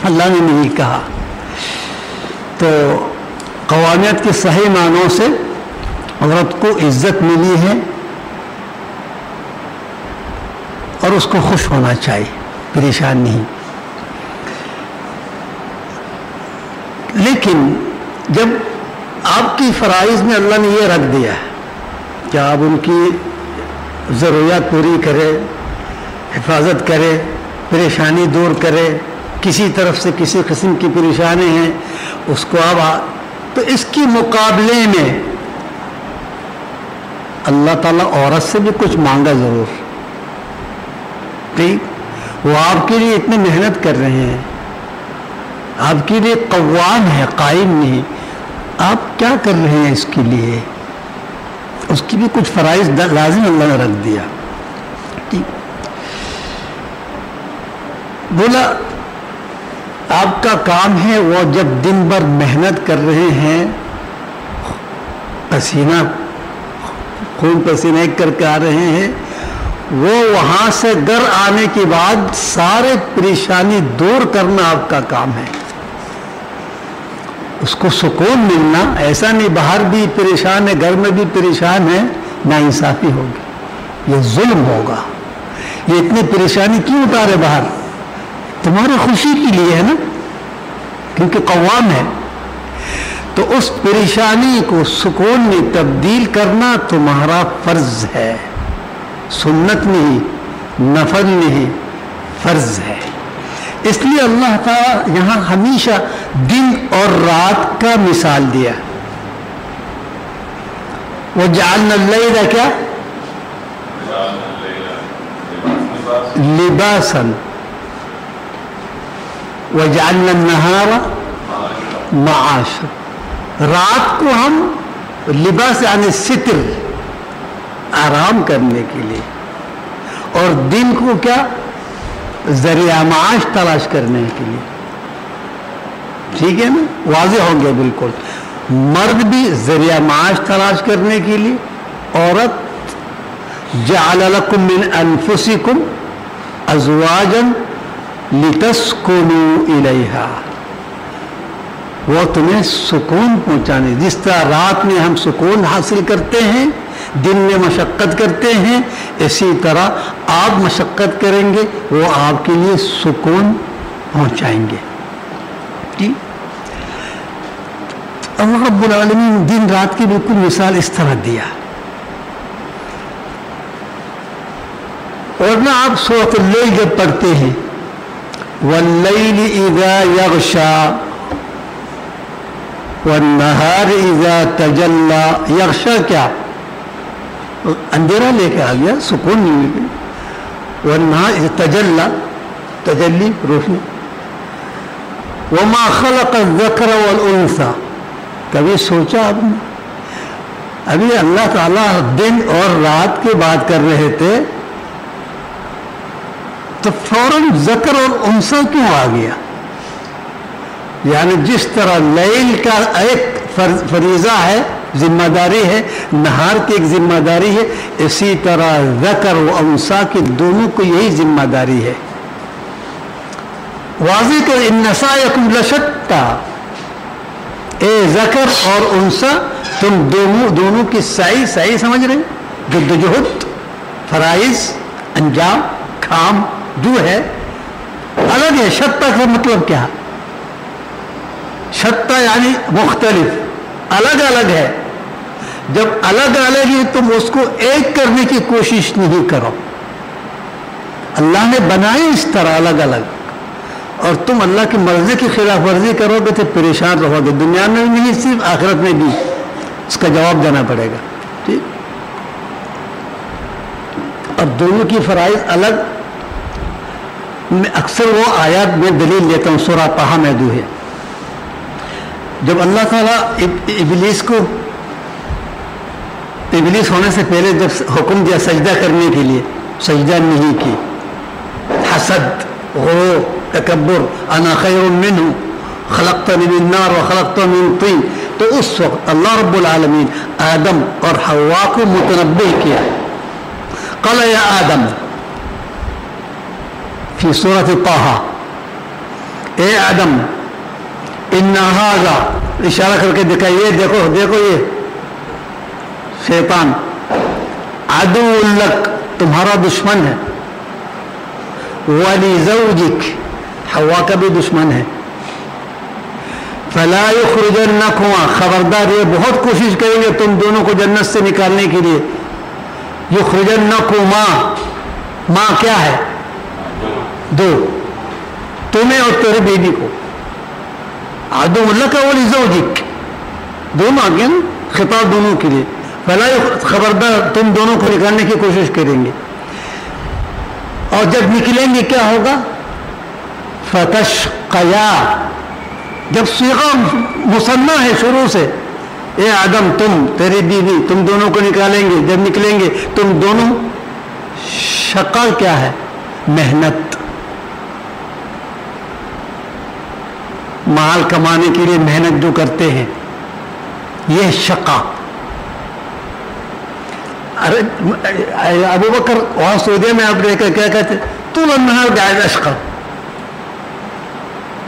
Speaker 1: اللہ نے نہیں کہا. تو قوامیت کے صحیح معنوں سے عورت کو عزت ملی ہے اور اس کو خوش ہونا چاہیے, پریشان نہیں. لیکن جب آپ کی فرائض میں اللہ نے یہ رکھ دیا کہ آپ ان کی ضروریات پوری کرے, حفاظت کرے, پریشانی دور کرے, کسی طرف سے کسی قسم کی پریشانی ہے اس کو آپ, تو اس کے مقابلے میں اللہ تعالیٰ عورت سے بھی کچھ مانگا ضرور ٹھیک. وہ آپ کے لیے اتنی محنت کر رہے ہیں, آپ کے لیے قوام ہے, قائم نہیں. آپ کیا کر رہے ہیں اس کے لیے, اس کی بھی کچھ فرائض لازم اللہ نے رکھ دیا ٹھیک. بولا آپ کا کام ہے, وہ جب دن بھر محنت کر رہے ہیں, پسینہ خون پسینہ ایک کر کے آ رہے ہیں, وہ وہاں سے گھر آنے کے بعد سارے پریشانی دور کرنا آپ کا کام ہے. اس کو سکون ملنا, ایسا نہیں باہر بھی پریشان ہے گھر میں بھی پریشان ہے, ناانصافی ہوگی, یہ ظلم ہوگا. یہ اتنی پریشانی کیوں اتارے باہر, تمہاری خوشی کے لیے ہے نا, کیونکہ قوام ہے. تو اس پریشانی کو سکون میں تبدیل کرنا تمہارا فرض ہے, سنت نہیں, نفل نہیں, فرض ہے. اس لیے اللہ تعالیٰ یہاں ہمیشہ دن اور رات کا مثال دیا. وَجَعَلْنَا اللَّيْلَ کیا لباساً وَجَعَلْنَا النَّهَارَ مَعَاشًا. رات کو ہم لباس یعنی ستر, آرام کرنے کے لیے, اور دن کو کیا ذریعہ معاش تلاش کرنے کے لیے. ٹھیک ہے نا, واضح ہو گیا بالکل. مرد بھی ذریعہ معاش تلاش کرنے کے لیے, عورت جعل لکم من انفسکم ازواجا لتسکنوا الیہا, وہ تمہیں سکون پہنچانے. جس طرح رات میں ہم سکون حاصل کرتے ہیں, دن میں مشقت کرتے ہیں, اسی طرح آپ مشقت کریں گے, وہ آپ کے لیے سکون پہنچائیں گے. اللہ رب العالمین دن رات کی بالکل مثال اس طرح دیا. اور نہ آپ سورۃ اللیل جب پڑھتے ہیں, واللیل اذا یغشا والنہار اذا تجلی, یغشا کیا, اندھیرا لے کے آ گیا, سکون نہیں مل گئی. والنہار اذا تجلی, تجلی روشنی. وما خلق الذکر والانثى, کبھی سوچا آپ نے؟ ابھی اللہ تعالیٰ دن اور رات کی بات کر رہے تھے تو فوراً ذکر اور انثیٰ کیوں آ گیا؟ یعنی جس طرح لیل کا ایک فریضہ ہے, ذمہ داری ہے, نہار کی ایک ذمہ داری ہے, اسی طرح ذکر و انثیٰ کی دونوں کو یہی ذمہ داری ہے. واضح کہ ان سعیکم لشتی, اے ذکر اور انثیٰ تم دونوں کی سعی سمجھ رہے ہیں, جدوجہد, فرائض, انجام, کام جو ہے الگ ہے. شتہ کا مطلب کیا؟ شتہ یعنی مختلف, الگ الگ ہے. جب الگ الگ ہے تم اس کو ایک کرنے کی کوشش نہیں کرو. اللہ نے بنائے اس طرح الگ الگ, اور تم اللہ کی مرضی کی خلاف ورزی کرو گے تو پریشان رہو گے, دنیا میں بھی نہیں صرف آخرت میں بھی اس کا جواب دینا پڑے گا. ٹھیک, اور دونوں کی فرائض الگ. میں اکثر وہ آیات میں دلیل لیتا ہوں, سورہ طہ میں جو ہے, جب اللہ تعالیٰ ابلیس ہونے سے پہلے جب حکم دیا سجدہ کرنے کے لیے, سجدہ نہیں کی. حسد, غرور, تکبر, انا خیر منہ خلقتنی من نار وخلقتہ من طین, تو اس وقت اللہ رب العالمین آدم اور حوا کو متنبہ کیا. قال یا آدم فی سورۃ طہ, اے آدم ان ھذا, اشارہ کر کے دکھا, یہ دیکھو یہ شیطان عدو لک, تمہارا دشمن ہے. ولزوجک, حوا کا بھی دشمن ہے. فلا یخرجنکما, خبردار یہ بہت کوشش کریں گے تم دونوں کو جنت سے نکالنے کے لیے. یخرجنکما, ماں کیا ہے؟ دو, تمہیں اور تیرے بیوی کو. عدو لک ولزوجک, دونوں آ گئے نا, خطاب دونوں کے لیے. فلا, خبردار تم دونوں کو نکالنے کی کوشش کریں گے. اور جب نکلیں گے کیا ہوگا؟ فتشقیا, جب صیغہ مثنیٰ ہے شروع سے, اے آدم تم, تیری بیوی, تم دونوں کو نکالیں گے, جب نکلیں گے تم دونوں. شقا کیا ہے؟ محنت, مال کمانے کے لیے محنت جو کرتے ہیں, یہ شقا. ارے ابو بکر وہاں سعودیہ میں آپ دیکھ کر کیا کہتے, طول النہار قاعد اشقا,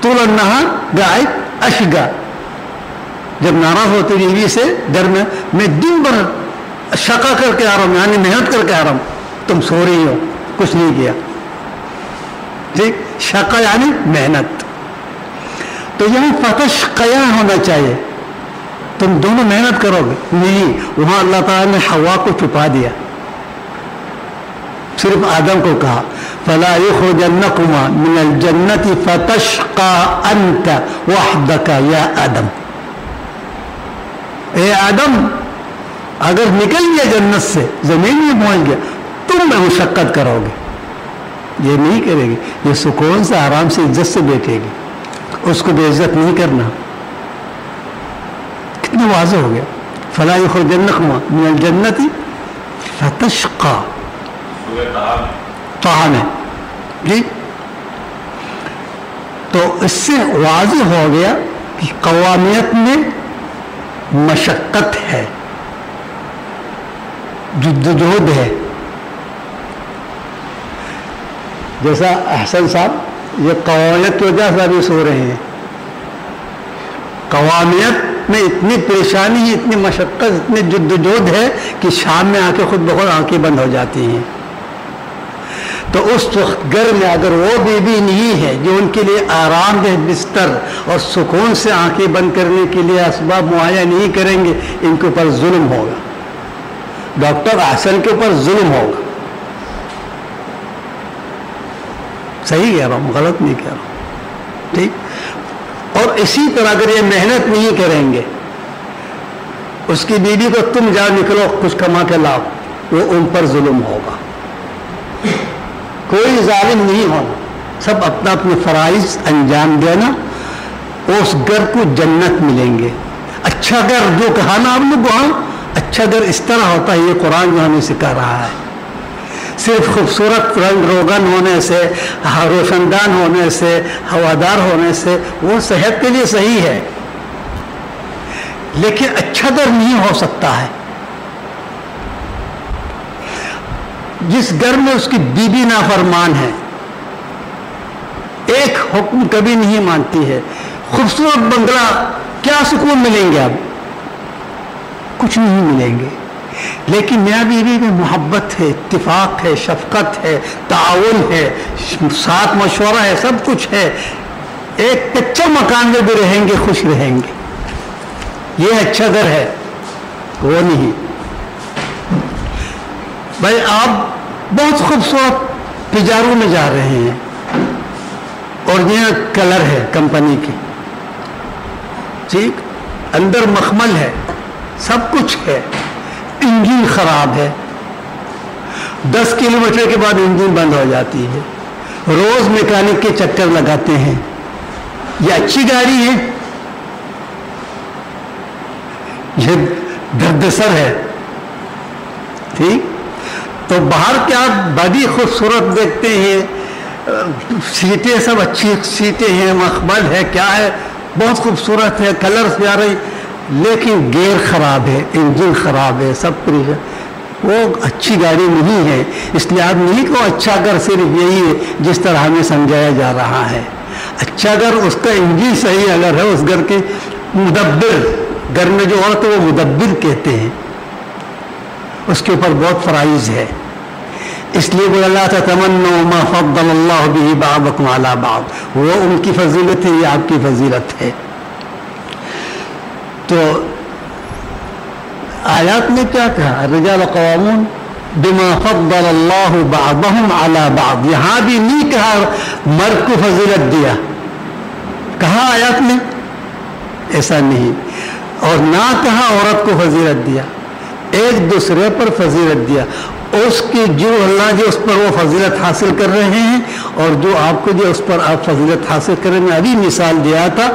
Speaker 1: طول النہار قاعد اشقا. جب ناراض ہوتے بیوی سے گھر میں دن بھر شقا کر کے آ رہا ہوں, یعنی محنت کر کے آ رہا ہوں, تم سو رہی ہو, کچھ نہیں کیا. ٹھیک, شقا یعنی محنت. تو یہاں فتشقیا ہونا چاہیے, تم دونوں محنت کرو گے. نہیں, وہاں اللہ تعالیٰ نے حوا کو چھپا دیا, صرف آدم کو کہا فلا یخرجنکما من الجنت فتشقا انت وحدک یا آدم. اے آدم, اگر نکل گیا جنت سے, زمین میں پہنچ گیا, تم مشقت کرو گے. یہ نہیں کرے گی, یہ سکون سے آرام سے عزت سے بیٹھے گی, اس کو بے عزت نہیں کرنا. کتنا واضح ہو گیا. فلا یخرجنکما من الجنت فتشقا, طہ میں. جی تو اس سے واضح ہو گیا کہ قوامیت میں مشقت ہے، جدوجہد ہے. جیسا احسن صاحب یہ قوامیت کی وجہ سے ابھی سو رہے ہیں. قوامیت میں اتنی پریشانی ہے، اتنی مشقت، اتنی جدوجہد ہے کہ شام میں آ کے خود بخود آنکھیں بند ہو جاتی ہیں. تو اس وقت گھر میں اگر وہ بیوی نہیں ہے جو ان کے لیے آرام دہ بستر اور سکون سے آنکھیں بند کرنے کے لیے اسباب مہیا نہیں کریں گے، ان کے اوپر ظلم ہوگا. ڈاکٹر احسن کے اوپر ظلم ہوگا. صحیح کہہ رہا ہوں، غلط نہیں کہہ رہا ہوں، ٹھیک. اور اسی طرح اگر یہ محنت نہیں کریں گے، اس کی بیوی کو تم جا نکلو کچھ کما کے لاؤ، وہ ان پر ظلم ہوگا. کوئی ظالم نہیں ہونا، سب اپنا اپنے فرائض انجام دینا، اس گھر کو جنت ملیں گے. اچھا گھر جو کہا نا آپ نے وہاں، اچھا گھر اس طرح ہوتا ہے. یہ قرآن جو ہمیں سکھا رہا ہے. صرف خوبصورت رنگ روگن ہونے سے، روشندان ہونے سے، ہوادار ہونے سے وہ صحت کے لیے صحیح ہے، لیکن اچھا گھر نہیں ہو سکتا ہے جس گھر میں اس کی بیوی نافرمان ہے، ایک حکم کبھی نہیں مانتی ہے. خوبصورت بنگلہ، کیا سکون ملیں گے؟ اب کچھ نہیں ملیں گے. لیکن میاں بیوی میں محبت ہے، اتفاق ہے، شفقت ہے، تعاون ہے، ساتھ مشورہ ہے، سب کچھ ہے. ایک کچا مکان میں بھی رہیں گے، خوش رہیں گے. یہ اچھا گھر ہے، وہ نہیں. بھائی آپ بہت خوبصورت تجاروں میں جا رہے ہیں اور یہ کلر ہے کمپنی کی، ٹھیک، اندر مخمل ہے، سب کچھ ہے، انجن خراب ہے، 10 کلومیٹر کے بعد انجن بند ہو جاتی ہے، روز میکینک کے چکر لگاتے ہیں. یہ اچھی گاڑی ہے؟ یہ دردسر ہے. ٹھیک. تو باہر کیا بڑی خوبصورت دیکھتے ہیں، سیٹیں سب اچھی سیٹیں ہیں، مخمل ہے، کیا ہے، بہت خوبصورت ہے، کلر پیارے، لیکن گیئر خراب ہے، انجن خراب ہے، سب کچھ. وہ اچھی گاڑی نہیں ہے. اس لیے آپ نہیں کو اچھا گھر صرف یہی ہے جس طرح ہمیں سمجھایا جا رہا ہے. اچھا گھر اس کا انجن صحیح اگر ہے، اس گھر کے مدبر، گھر میں جو عورت ہے وہ مدبر کہتے ہیں، اس کے اوپر بہت فرائض ہے. اس لیے بولا اللہ تمنوا ما فضل اللہ به بعضکم علی بعض، وہ ان کی فضیلت ہے، یہ آپ کی فضیلت ہے. تو آیات میں کیا کہا؟ الرجال قوامون بما فضل اللہ بعضهم علی بعض. یہاں بھی نہیں کہا مرد کو فضیلت دیا، کہا آیات میں ایسا نہیں، اور نہ کہا عورت کو فضیلت دیا، ایک دوسرے پر فضیلت دیا. اس کی جو اللہ جو اس پر وہ فضیلت حاصل کر رہے ہیں اور جو آپ کو جو اس پر آپ فضیلت حاصل کر رہے ہیں. ابھی مثال دیا تھا،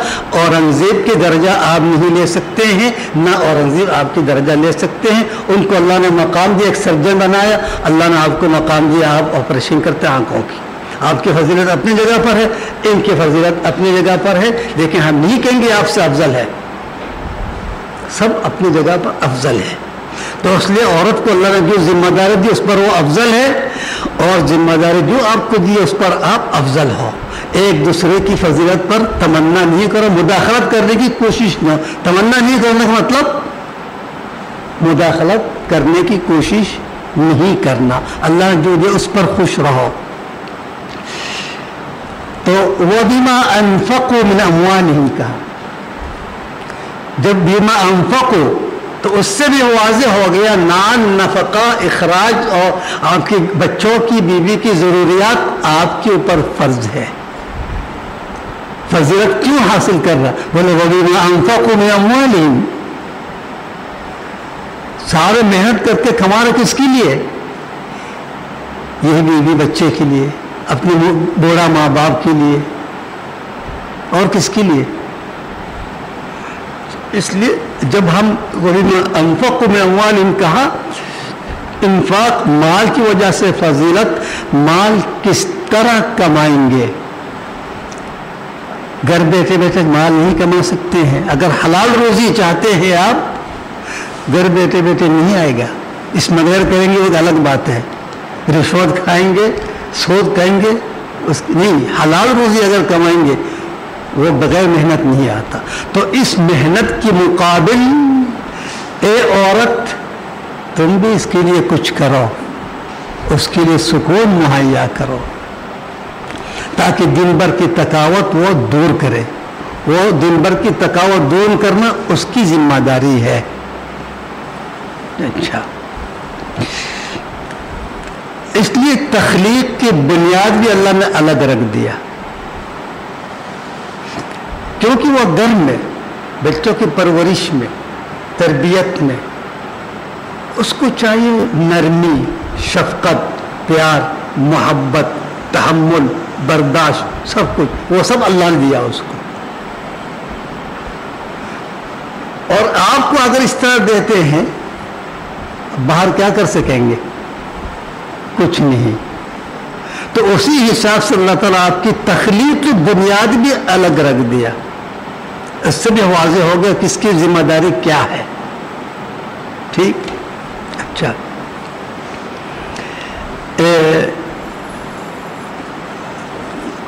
Speaker 1: اورنگزیب کے درجہ آپ نہیں لے سکتے ہیں، نہ اورنگزیب آپ کی درجہ لے سکتے ہیں. ان کو اللہ نے مقام دیا، ایک سرجن بنایا، اللہ نے آپ کو مقام دیا، آپ آپریشن کرتے آنکھوں کی. آپ کی فضیلت اپنی جگہ پر ہے، ان کی فضیلت اپنی جگہ پر ہے، لیکن ہم نہیں کہیں گے آپ سے افضل ہے. سب اپنی جگہ پر افضل ہے. تو اس لیے عورت کو اللہ نے جو ذمہ داری دی اس پر وہ افضل ہے، اور ذمہ داری جو آپ کو دی اس پر آپ افضل ہو. ایک دوسرے کی فضیلت پر تمنا نہیں کرو، مداخلت کرنے کی کوشش نہ. تمنا نہیں کرنے کا مطلب مداخلت کرنے کی کوشش نہیں کرنا. اللہ جو دے اس پر خوش رہو. تو وَبِمَا أَنفَقُوا مِنْ أَمْوَالِهِمْ کہا. جب بِمَا أَنفَقُوا تو اس سے بھی واضح ہو گیا نان نفقہ اخراج اور آپ کے بچوں کی، بیوی کی ضروریات آپ کے اوپر فرض ہے. فضیلت کیوں حاصل کر رہا؟ بولے وَبِمَا أَنفَقُوا مِنْ أَمْوَالِهِمْ. سارے محنت کر کے کما رہے کس کے لیے؟ یہ بیوی بچے کے لیے، اپنے بوڑھا ماں باپ کے لیے، اور کس کے لیے؟ اس لیے جب ہم انفقوا من اموالہم کہا، انفاق مال کی وجہ سے فضیلت، مال کس طرح کمائیں گے. گھر بیٹھے بیٹھے مال نہیں کما سکتے ہیں. اگر حلال روزی چاہتے ہیں آپ گھر بیٹھے بیٹھے نہیں آئے گا. اس مگر کریں گے ایک الگ بات ہے, رشوت کھائیں گے, سود کھائیں گے, نہیں, حلال روزی اگر کمائیں گے وہ بغیر محنت نہیں آتا. تو اس محنت کے مقابل اے عورت تم بھی اس کے لیے کچھ کرو, اس کے لیے سکون مہیا کرو تاکہ دن بھر کی تھکاوٹ وہ دور کرے. وہ دن بھر کی تھکاوٹ دور کرنا اس کی ذمہ داری ہے. اچھا, اس لیے تخلیق کی بنیاد بھی اللہ نے الگ رکھ دیا, کیونکہ وہ گھر میں بچوں کی پرورش میں, تربیت میں اس کو چاہیے نرمی, شفقت, پیار, محبت, تحمل, برداشت, سب کچھ وہ سب اللہ نے دیا اس کو. اور آپ کو اگر اس طرح دیتے ہیں باہر کیا کر سکیں گے؟ کچھ نہیں. تو اسی حساب سے اللہ تعالیٰ آپ کی تخلیق کی بنیاد بھی الگ رکھ دیا. اس سے بھی واضح ہو گیا کس کی ذمہ داری کیا ہے. ٹھیک. اچھا,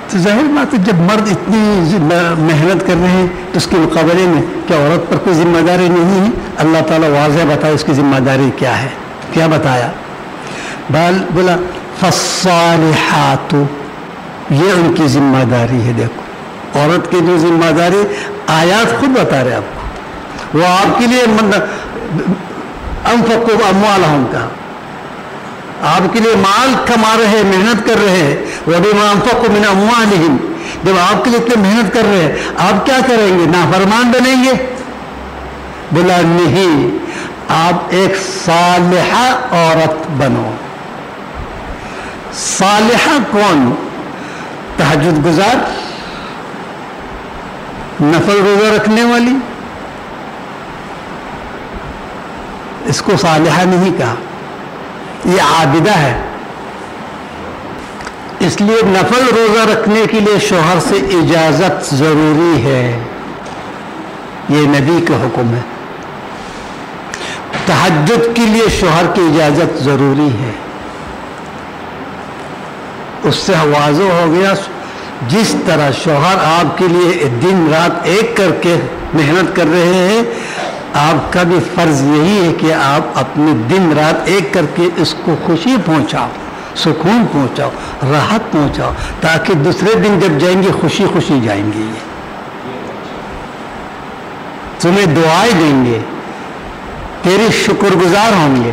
Speaker 1: تو ظاہر بات ہے جب مرد اتنی محنت کر رہے ہیں تو اس کے مقابلے میں کیا عورت پر کوئی ذمہ داری نہیں ہے؟ اللہ تعالیٰ واضح بتایا اس کی ذمہ داری کیا ہے. کیا بتایا؟ بولا فالصالحات, یہ ان کی ذمہ داری ہے. دیکھو عورت کی جو ذمہ داری آیات خود بتا رہے آپ کو. وہ آپ کے لیے انفقوا اموالہم کا, آپ کے لیے مال کما رہے, محنت کر رہے ہیں. وبما انفقوا من اموالہم, جب آپ کے لیے اتنے محنت کر رہے ہیں آپ کیا کریں گے؟ نافرمان بنیں گے؟ بولا نہیں, آپ ایک صالحہ عورت بنو. صالحہ کون؟ تہجد گزار, نفل روزہ رکھنے والی, اس کو صالحہ نہیں کہا, یہ عابدہ ہے. اس لیے نفل روزہ رکھنے کے لیے شوہر سے اجازت ضروری ہے, یہ نبی کا حکم ہے. تہجد کے لیے شوہر کی اجازت ضروری ہے. اس سے واضح ہو گیا جس طرح شوہر آپ کے لیے دن رات ایک کر کے محنت کر رہے ہیں, آپ کا بھی فرض یہی ہے کہ آپ اپنے دن رات ایک کر کے اس کو خوشی پہنچاؤ, سکون پہنچاؤ, راحت پہنچاؤ, تاکہ دوسرے دن جب جائیں گے خوشی خوشی جائیں گے. یہ تمہیں دعائیں دیں گے, تیری شکر گزار ہوں گے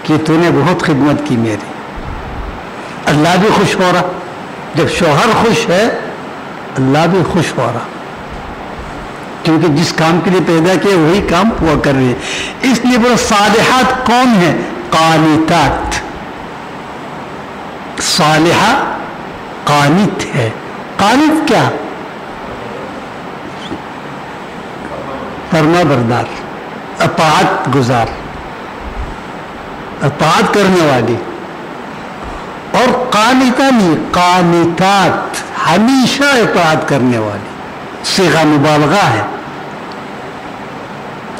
Speaker 1: کہ تو نے بہت خدمت کی میری. اللہ بھی خوش ہو رہا, جب شوہر خوش ہے اللہ بھی خوش ہو رہا, کیونکہ جس کام کے لیے پیدا کیا وہی کام وہ کر رہی ہے. اس لیے بولے صالحات کون ہیں؟ قانتات. صالحہ قانت ہے. قانت کیا؟ فرما بردار, اطاعت گزار, اطاعت کرنے والی. اور قانتہ نہیں, قانتات, ہمیشہ اطاعت کرنے والی. صیغہ مبالغہ ہے.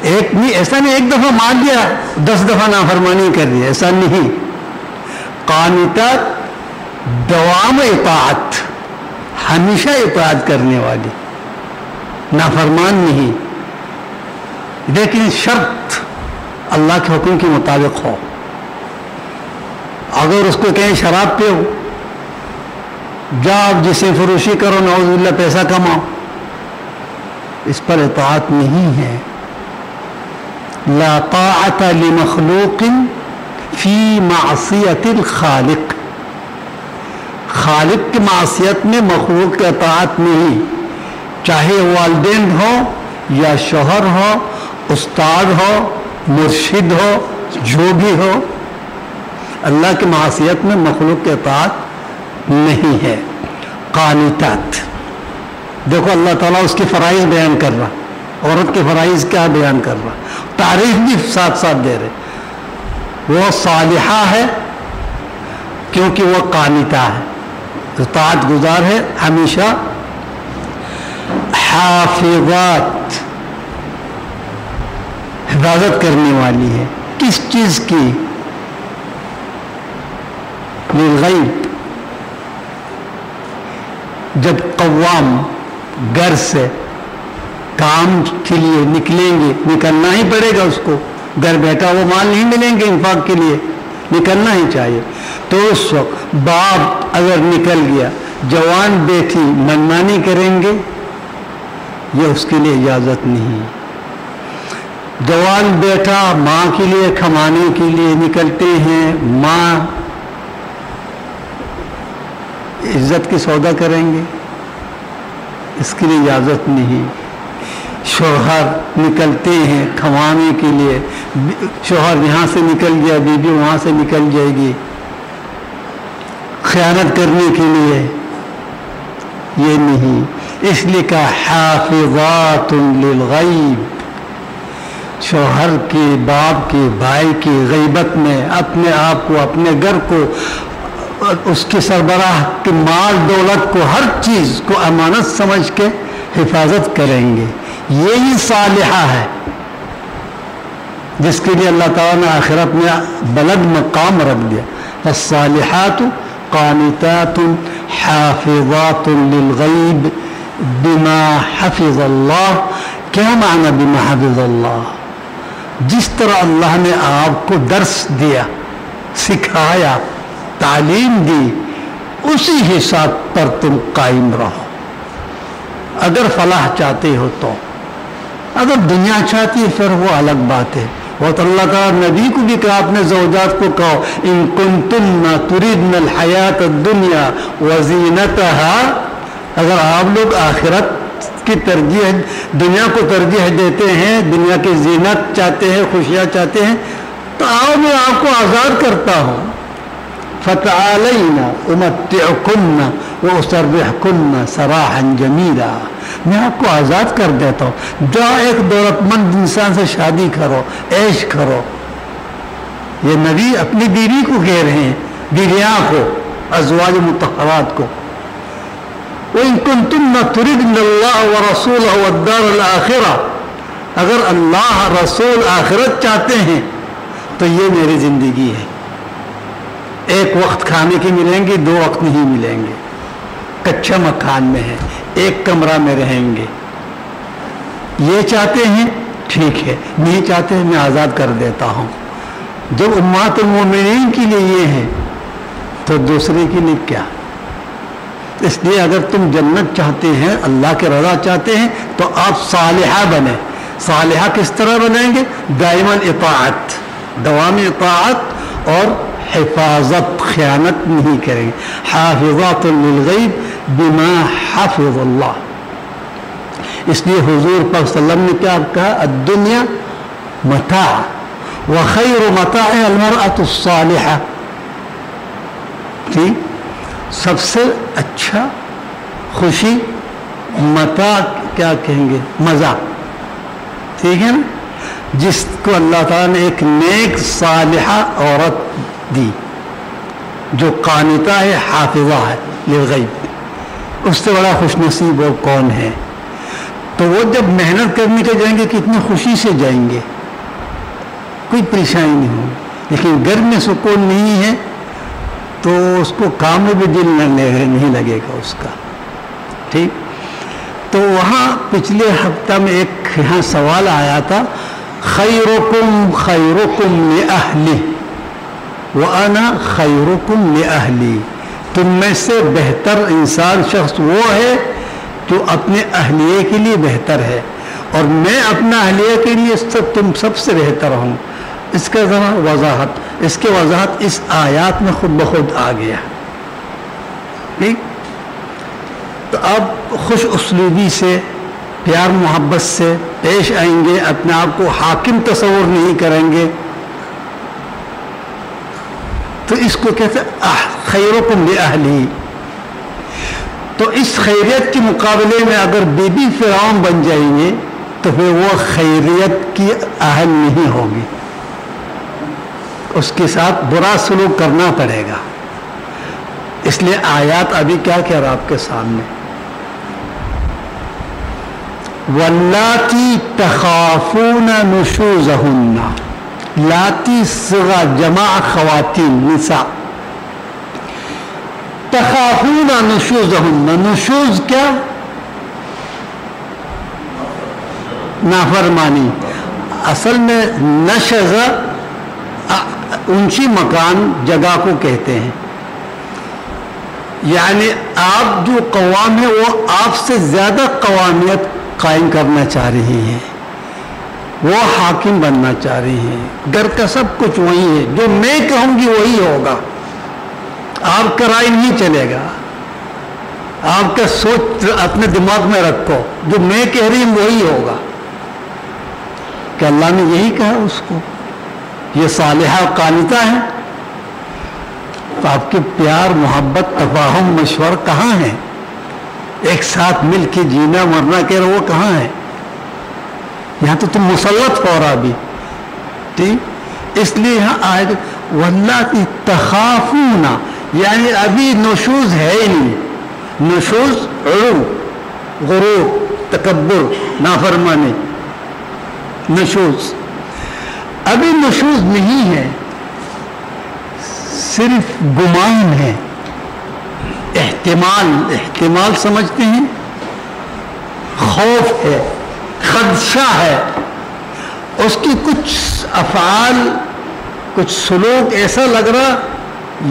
Speaker 1: ایک نہیں, ایسا نہیں ایک دفعہ مان لیا 10 دفعہ نافرمانی کر دی, ایسا نہیں. قانتات دوام اطاعت, ہمیشہ اطاعت کرنے والی, نافرمان نہیں, لیکن شرط اللہ کے حکم کے مطابق ہو. اگر اس کو کہیں شراب پیو, جاؤ جسے فروشی کرو, نعوذ باللہ پیسہ کماؤ, اس پر اطاعت نہیں ہے. لا طاعت لمخلوق فی معصیت الخالق, خالق کی معصیت میں مخلوق کی اطاعت نہیں, چاہے والدین ہو یا شوہر ہو, استاد ہو, مرشد ہو, جو بھی ہو. اللہ کی معصیت میں مخلوق کی اطاعت نہیں ہے. قانتات. دیکھو اللہ تعالیٰ اس کی فرائض بیان کر رہا, عورت کے فرائض کیا بیان کر رہا, تعریف بھی ساتھ ساتھ دے رہے. وہ صالحہ ہے کیونکہ وہ قانتہ ہے, اطاعت گزار ہے, ہمیشہ حافظات، حفاظت کرنے والی ہے. کس چیز کی؟ للغیب. جب قوام گھر سے کام کے لیے نکلیں گے، نکلنا ہی پڑے گا اس کو، گھر بیٹھا وہ مال نہیں ملیں گے انفاق کے لیے، نکلنا ہی چاہیے. تو اس وقت باپ اگر نکل گیا، جوان بیٹی منمانی کریں گے، یہ اس کے لیے اجازت نہیں. جوان بیٹا ماں کے لیے کمانے کے لیے نکلتے ہیں، ماں عزت کی سودا کریں گے، اس کے لیے اجازت نہیں. شوہر نکلتے ہیں کمانے کے لیے، شوہر یہاں سے نکل گیا، بیوی وہاں سے نکل جائے گی خیانت کرنے کے لیے، یہ نہیں. اس لیے کہا حافظات للغیب. شوہر کے، باپ کے، بھائی کی غیبت میں اپنے آپ کو، اپنے گھر کو، اس کے سربراہ کے مال دولت کو، ہر چیز کو امانت سمجھ کے حفاظت کریں گے. یہی صالحہ ہے جس کے لیے اللہ تعالیٰ نے آخرت میں بلند مقام رکھ دیا. الصالحات قانتات حافظات للغیب بما حفظ اللہ. کیا معنی بما حفظ اللہ؟ جس طرح اللہ نے آپ کو درس دیا، سکھایا، تعلیم دی، اسی حساب پر تم قائم رہو. اگر فلاح چاہتے ہو تو، اگر دنیا چاہتی ہے پھر وہ الگ بات ہے. اور اللہ تعالیٰ نبی کو بھی کہا، اپنے زوجات کو کہو ان کنتن تریدن الحیات الدنیا وزینتها. اگر آپ لوگ آخرت کی ترجیح، دنیا کو ترجیح دیتے ہیں، دنیا کی زینت چاہتے ہیں، خوشیاں چاہتے ہیں، تو آؤ میں آپ کو آزاد کرتا ہوں. فتعالینا امتعکن واسرحکن سراحا جمیلا. میں آپ کو آزاد کر دیتا ہوں، جاؤ ایک دولت مند انسان سے شادی کرو، عیش کرو. یہ نبی اپنی بیوی کو کہہ رہے ہیں، بیویاں کو، ازواج مطہرات کو. وَإِن كُنتُنَّ تُرِدْنَ اللَّهَ وَرَسُولَهُ وَالدَّارَ الْآخِرَةَ. اگر اللہ رسول آخرت چاہتے ہیں تو یہ میری زندگی ہے. ایک وقت کھانے کے ملیں گے، دو وقت نہیں ملیں گے. کچا مکان میں ہے، ایک کمرہ میں رہیں گے. یہ چاہتے ہیں ٹھیک ہے، نہیں چاہتے ہیں میں آزاد کر دیتا ہوں. جب امہات المومنین کے لیے یہ ہے تو دوسرے کے لیے کیا؟ اس لیے اگر تم جنت چاہتے ہیں، اللہ کے رضا چاہتے ہیں، تو آپ صالحہ بنیں. صالحہ کس طرح بنائیں گے؟ دائما اطاعت، دوام اطاعت اور حفاظت، خیانت نہیں کریں گے. حافظات للغیب بما حفظ اللہ. اس لیے حضور پاک صلی اللہ علیہ وسلم نے کیا کہا؟ الدنیا متاع وخیر متاع المرأة الصالحہ. ٹھیک، سب سے اچھا خوشی متاع کیا کہیں گے؟ مزہ. ٹھیک ہے نا؟ جس کو اللہ تعالیٰ نے ایک نیک صالحہ عورت دی جو قانتہ ہے، حافظہ ہے للغیب، اس سے بڑا خوش نصیب وہ کون ہے؟ تو وہ جب محنت کرنے کے جائیں گے کتنی خوشی سے جائیں گے، کوئی پریشانی نہیں ہوگی. لیکن گھر میں سکون نہیں ہے تو اس کو کام میں بھی دل نہیں لگے گا اس کا. ٹھیک. تو وہاں پچھلے ہفتہ میں ایک یہاں سوال آیا تھا، خیرکم خیرکم لأہلی وَأَنَا خَيْرُكُمْ لِأَهْلِي. تم میں سے بہتر انسان شخص وہ ہے جو اپنے اہلیے کے لیے بہتر ہے، اور میں اپنا اہلیے کے لیے تم سب سے بہتر ہوں. اس کا ذرا وضاحت، اس کے وضاحت اس آیات میں خود بخود آ گیا. ٹھیک. تو اب خوش اسلوبی سے، پیار محبت سے پیش آئیں گے، اپنے آپ کو حاکم تصور نہیں کریں گے. تو اس کو کہتے ہیں خیرکم لأہلی. تو اس خیریت کے مقابلے میں اگر بی بی فرعون بن جائیں گے تو پھر وہ خیریت کی اہل نہیں ہوگی، اس کے ساتھ برا سلوک کرنا پڑے گا. اس لیے آیات ابھی کیا کہہ رہا آپ کے سامنے، واللاتی تخافون نشوزہن، لاتی صیغہ جمع خواتین نساء، تخافون نشوزہن، نشوز کیا؟ نافرمانی. اصل میں نشز اونچی مکان جگہ کو کہتے ہیں، یعنی آپ جو قوام ہے وہ آپ سے زیادہ قوامیت قائم کرنا چاہ رہی ہے، وہ حاکم بننا چاہ رہی ہے، گھر کا سب کچھ وہی ہے، جو میں کہوں گی وہی ہوگا، آپ کا رائے نہیں چلے گا. آپ کا سوچ اپنے دماغ میں رکھو، جو میں کہہ رہی ہوں وہی ہوگا. کہ اللہ نے یہی کہا اس کو، یہ صالحہ قانتہ ہے. تو آپ کے پیار محبت تفاہم مشور کہاں ہیں؟ ایک ساتھ مل کے جینا مرنا کہہ رہے وہ کہاں ہے؟ یہاں تو تم مسلط ہو رہا بھی. ٹھیک، اس لیے یہاں آئے گا واللاتی تخافون، یعنی ابھی نشوز ہے ہی نہیں. نشوز علو، غرور، تکبر، نافرمانی، نشوز ابھی نشوز نہیں ہے، صرف گمان ہے، احتمال سمجھتے ہیں، خوف ہے، خدشہ ہے، اس کی کچھ افعال کچھ سلوک ایسا لگ رہا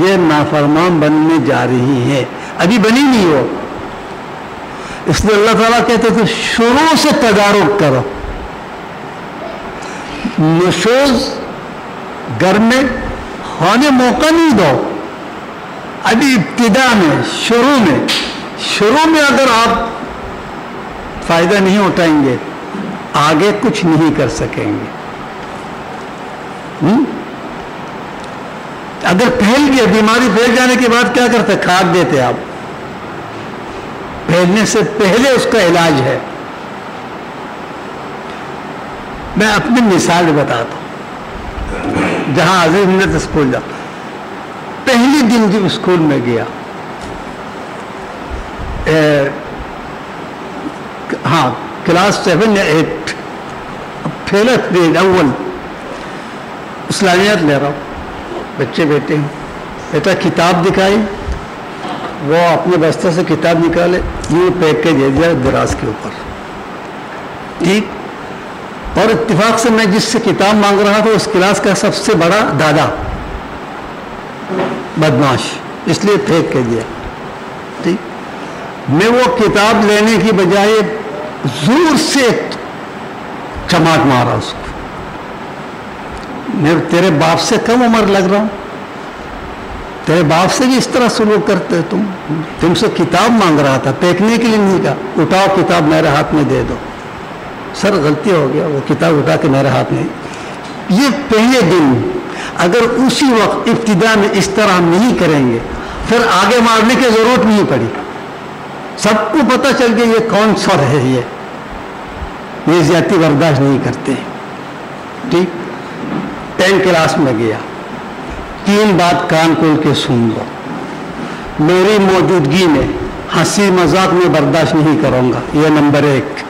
Speaker 1: یہ نافرمان بننے جا رہی ہے، ابھی بنی نہیں ہو. اس لیے اللہ تعالیٰ کہتے تھے شروع سے تدارک کرو. نشوز گھر میں ہونے موقع نہیں دو، ابھی ابتدا میں شروع میں اگر آپ فائدہ نہیں اٹھائیں گے آگے کچھ نہیں کر سکیں گے. اگر پھیل گیا، بیماری پھیل جانے کے بعد کیا کرتے؟ کھاد دیتے. آپ پھیلنے سے پہلے اس کا علاج ہے. میں اپنی مثال بتاتا ہوں. جہاں عزیز ملت اسکول جا، پہلی دن جب اسکول میں گیا، ہاں کلاس 7 یا 8، پہلا گریڈ اول، اسلامیات لے رہا ہوں. بچے بیٹھے ہیں، بیٹا کتاب دکھائی، وہ اپنے بستے سے کتاب نکالے، یوں پیک کے دے دیا دراز کے اوپر. ٹھیک، اور اتفاق سے میں جس سے کتاب مانگ رہا تھا اس کلاس کا سب سے بڑا دادا بدماش، اس لیے پھینک کے دیا. ٹھیک، میں وہ کتاب لینے کی بجائے زور سے چماٹ مارا اس کو. میں تیرے باپ سے کم عمر لگ رہا ہوں، تیرے باپ سے بھی اس طرح سلوک کرتے ہو تم سے کتاب مانگ رہا تھا، پھینکنے کے لیے نہیں کہا. اٹھاؤ کتاب میرے ہاتھ میں دے دو. سر غلطی ہو گیا، وہ کتاب اٹھا کے میرے ہاتھ میں. یہ پہلے دن اگر اسی وقت ابتدا میں اس طرح نہیں کریں گے پھر آگے مارنے کی ضرورت نہیں پڑی. سب کو پتہ چل گیا یہ کون سر ہے، یہ زیادتی برداشت نہیں کرتے. ٹھیک، 10 کلاس میں گیا. 3 بات کان کھول کے سن لو. میری موجودگی میں ہنسی مذاق میں برداشت نہیں کروں گا، یہ نمبر 1.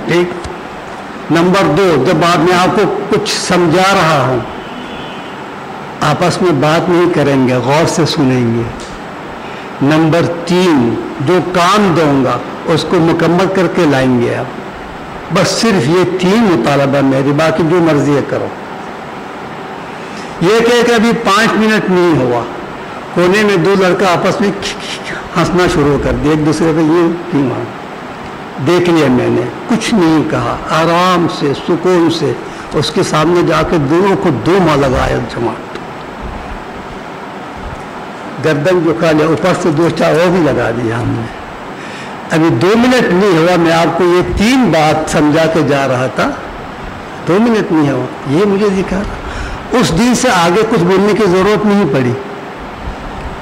Speaker 1: ٹھیک، نمبر 2، جب بعد میں آپ کو کچھ سمجھا رہا ہوں آپس میں بات نہیں کریں گے، غور سے سنیں گے. نمبر 3، جو کام دوں گا اس کو مکمل کر کے لائیں گے. آپ بس صرف یہ 3 مطالبہ میری، باقی جو مرضی ہے کرو. یہ کہ ابھی 5 منٹ نہیں ہوا، کونے میں 2 لڑکا آپس میں ہنسنا شروع کر دیا ایک دوسرے پہ. یہ کیوں؟ دیکھ لیا میں نے، کچھ نہیں کہا، آرام سے سکون سے اس کے سامنے جا کے دونوں کو 2 ماہ لگایا جماعت. گردن جو کھا لیا، اوپر سے 2-4 وہ بھی لگا دیا ہم نے. ابھی 2 منٹ نہیں ہوا، میں آپ کو یہ 3 بات سمجھا کے جا رہا تھا، 2 منٹ نہیں ہوا یہ مجھے دکھا. اس دن سے آگے کچھ بولنے کی ضرورت نہیں پڑی،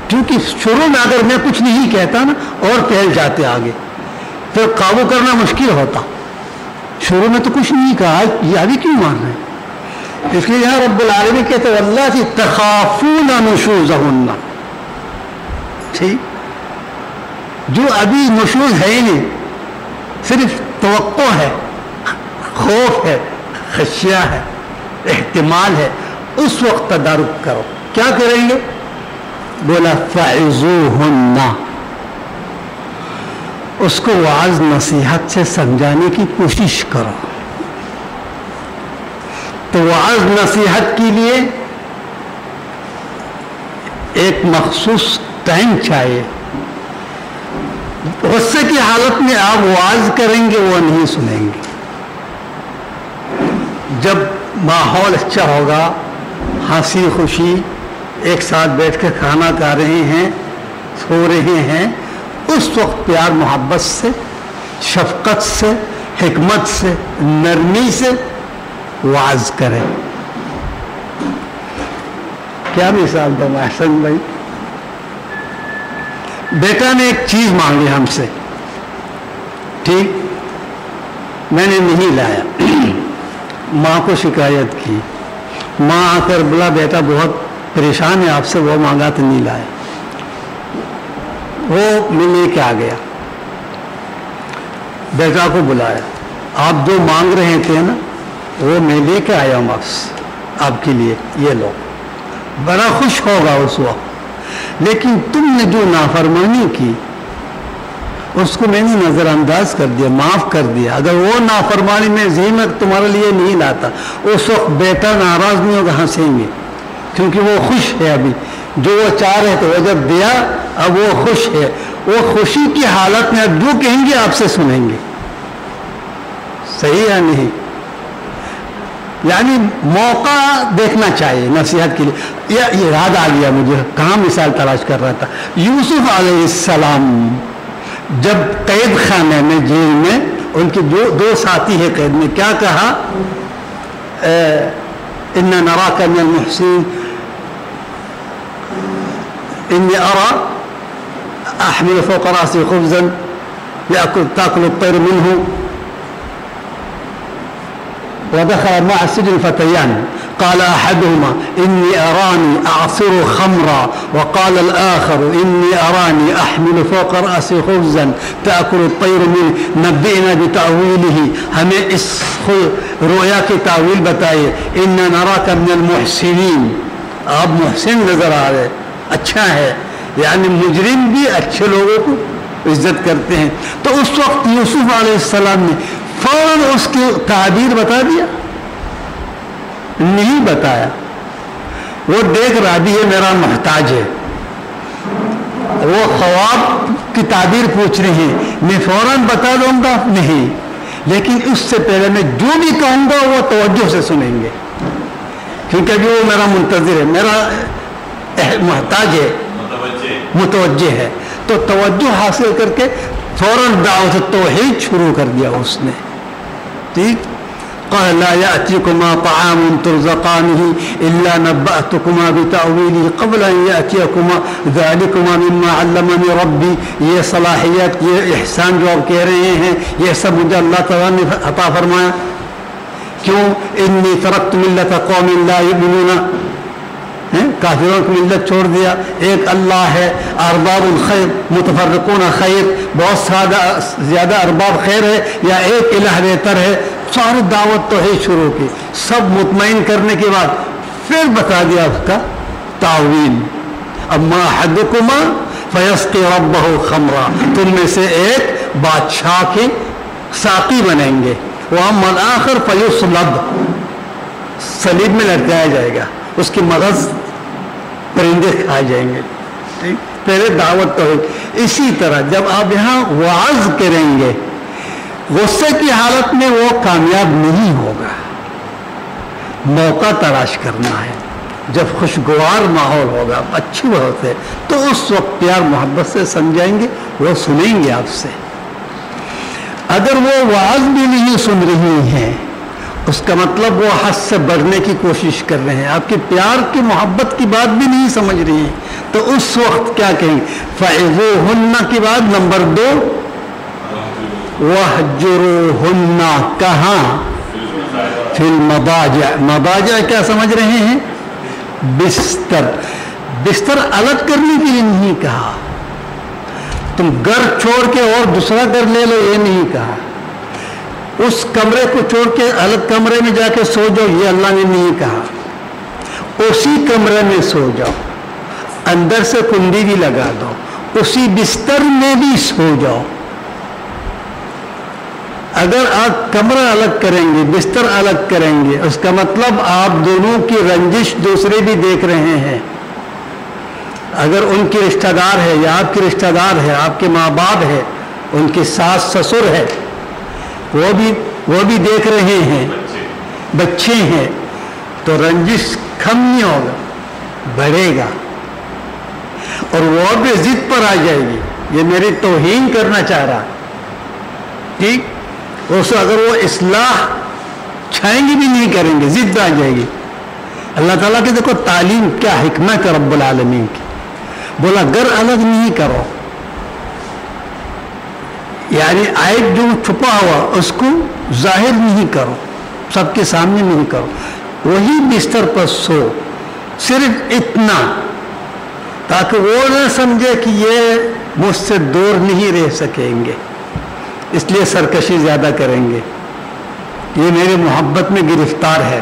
Speaker 1: کیونکہ شروع میں اگر میں کچھ نہیں کہتا نا اور پھیل جاتے آگے، پھر قابو کرنا مشکل ہوتا. شروع میں تو کچھ نہیں کہا، یہ ابھی کیوں مان رہے ہیں؟ اس لیے یہاں رب العالمین کہتے ہیں واللاتی تخافون نشوزہن. ٹھیک، جو ابھی نشوز ہے ہی نہیں، صرف توقع ہے، خوف ہے، خشیہ ہے، احتمال ہے، اس وقت تدارک کرو. کیا کریں گے؟ بولا فعظوہن، اس کو واعظ نصیحت سے سمجھانے کی کوشش کرو. تو واعظ نصیحت کے لیے ایک مخصوص ٹائم چاہیے. غصے کی حالت میں آپ واعظ کریں گے وہ نہیں سنیں گے. جب ماحول اچھا ہوگا، ہنسی خوشی، ایک ساتھ بیٹھ کے کھانا کھا رہے ہیں، سو رہے ہیں، اس وقت پیار محبت سے، شفقت سے، حکمت سے، نرمی سے واعظ کریں. کیا مثال دوں احسن بھائی؟ بیٹا نے ایک چیز مانگی ہم سے، ٹھیک، میں نے نہیں لایا، ماں کو شکایت کی. ماں آ کر بولا بیٹا بہت پریشان ہے آپ سے، وہ مانگا تو نہیں لایا. وہ میں لے کے آ گیا، بیٹا کو بلایا، آپ جو مانگ رہے تھے نا وہ میں لے کے آیا ہوں آپ کے لیے، یہ لو. بڑا خوش ہوگا اس وقت. لیکن تم نے جو نافرمانی کی اس کو میں نے نظر انداز کر دیا، معاف کر دیا. اگر وہ نافرمانی میں میں تمہارے لیے نہیں لاتا، اس وقت بیٹا ناراض نہیں ہوگا، ہنسیں گے، کیونکہ وہ خوش ہے. ابھی جو وہ چاہ رہے تھے وہ جب دیا، اب وہ خوش ہے. وہ خوشی کی حالت میں اب جو کہیں گے آپ سے سنیں گے. صحیح یا نہیں؟ یعنی موقع دیکھنا چاہیے نصیحت کے لیے. یہ یاد آ گیا مجھے، کہاں مثال تلاش کر رہا تھا. یوسف علیہ السلام جب قید خانے میں، جیل میں، ان کے دو ساتھی ہے قید میں، کیا کہا؟ اِنَّا نَرَاكَ مِنَ الْمُحْسِنِينَ إِنِّي أَرَى أَحْمِلُ فَوْقَ رَأْسِي خُبْزًا تَأْكُلُ الطَّيْرُ مِنْهُ ودخل مع السجن فتيان قال أحدهما إني أراني أعصر خمرا وقال الآخر إني أراني أحمل فوق رأسي خبزا تأكل الطير منه نبئنا بتأويله. ہمیں اس رویا کی تعویل بتائیے. إنا نراك من المحسنين، آپ محسن نظر آ رہے، اچھا ہے. یعنی مجرم بھی اچھے لوگوں کو عزت کرتے ہیں. تو اس وقت یوسف علیہ السلام نے فوراً اس کی تعبیر بتا دیا؟ نہیں بتایا. وہ دیکھ رہا بھی ہے میرا محتاج ہے، وہ خواب کی تعبیر پوچھ رہے ہیں، میں فوراً بتا دوں گا نہیں، لیکن اس سے پہلے میں جو بھی کہوں گا وہ توجہ سے سنیں گے، کیونکہ ابھی وہ میرا منتظر ہے، میرا محتاج ہے، متوجہ ہے. تو توجہ حاصل کر کے فوراً دعوت توحید شروع کر دیا اس نے. ٹھیک. قال لا يأتيكما طعام ترزقانه إلا نبأتكما بتأويله قبل أن يأتيكما ذلكما مما علمني ربي. یہ صلاحیت، یہ احسان جو آپ کہہ رہے ہیں، یہ سب مجھے اللہ تعالیٰ نے عطا فرمایا. کیوں؟ إني تركت ملة قوم لا يؤمنون، کافروں کی ملت چھوڑ دیا. ایک اللہ ہے، ارباب الخیر متفرقون خیر، بہت زیادہ ارباب خیر ہے یا ایک الہ بہتر ہے. ساری دعوت تو ہی شروع کی. سب مطمئن کرنے کے بعد پھر بتا دیا اس کا تعویل. اما احدکما فیسقی ربہ خمرا، تم میں سے ایک بادشاہ کے ساقی بنیں گے. واما الاخر فیصلب، صلیب میں لٹکایا جائے گا، اس کی مغز پرندے کھائے جائیں گے. پہلے دعوت تو. اسی طرح جب آپ یہاں واعظ کریں گے، غصے کی حالت میں وہ کامیاب نہیں ہوگا. موقع تلاش کرنا ہے. جب خوشگوار ماحول ہوگا، اچھی بات ہے، تو اس وقت پیار محبت سے سمجھائیں گے، وہ سنیں گے آپ سے. اگر وہ واعظ بھی نہیں سن رہی ہیں، اس کا مطلب وہ حد سے بڑھنے کی کوشش کر رہے ہیں، آپ کے پیار کی محبت کی بات بھی نہیں سمجھ رہی ہیں. تو اس وقت کیا کہیں؟ فَعِظُوهُنَّ کی بعد نمبر 2 وَاهْجُرُوهُنَّ. کہاں؟ فِي الْمَضَاجِعِ. مضاجع کیا سمجھ رہے ہیں؟ بستر. بستر الگ کرنے کے لیے نہیں کہا، تم گھر چھوڑ کے اور دوسرا گھر لے لو، یہ نہیں کہا. اس کمرے کو چھوڑ کے الگ کمرے میں جا کے سو جاؤ، یہ اللہ نے نہیں کہا. اسی کمرے میں سو جاؤ، اندر سے کنڈی بھی لگا دو، اسی بستر میں بھی سو جاؤ. اگر آپ کمرہ الگ کریں گے، بستر الگ کریں گے، اس کا مطلب آپ دونوں کی رنجش دوسرے بھی دیکھ رہے ہیں. اگر ان کی رشتہ دار ہے یا آپ کی رشتہ دار ہے، آپ کے ماں باپ ہے، ان کے ساس سسر ہے، وہ بھی دیکھ رہے ہیں، بچے ہیں، تو رنجش کم نہیں ہوگا، بڑھے گا. اور وہ بھی ضد پر آ جائے گی، یہ میری توہین کرنا چاہ رہا. ٹھیک، اسے اگر وہ اصلاح چھائیں گے بھی نہیں کریں گے، ضد آ جائے گی. اللہ تعالیٰ کی دیکھو تعلیم کیا حکمت ہے رب العالمین کی. بولا گھر الگ نہیں کرو، یعنی عیب جو چھپا ہوا اس کو ظاہر نہیں کرو، سب کے سامنے نہیں کرو. وہی بستر پر سو، صرف اتنا تاکہ وہ نہ سمجھے کہ یہ مجھ سے دور نہیں رہ سکیں گے، اس لیے سرکشی زیادہ کریں گے. یہ میری محبت میں گرفتار ہے،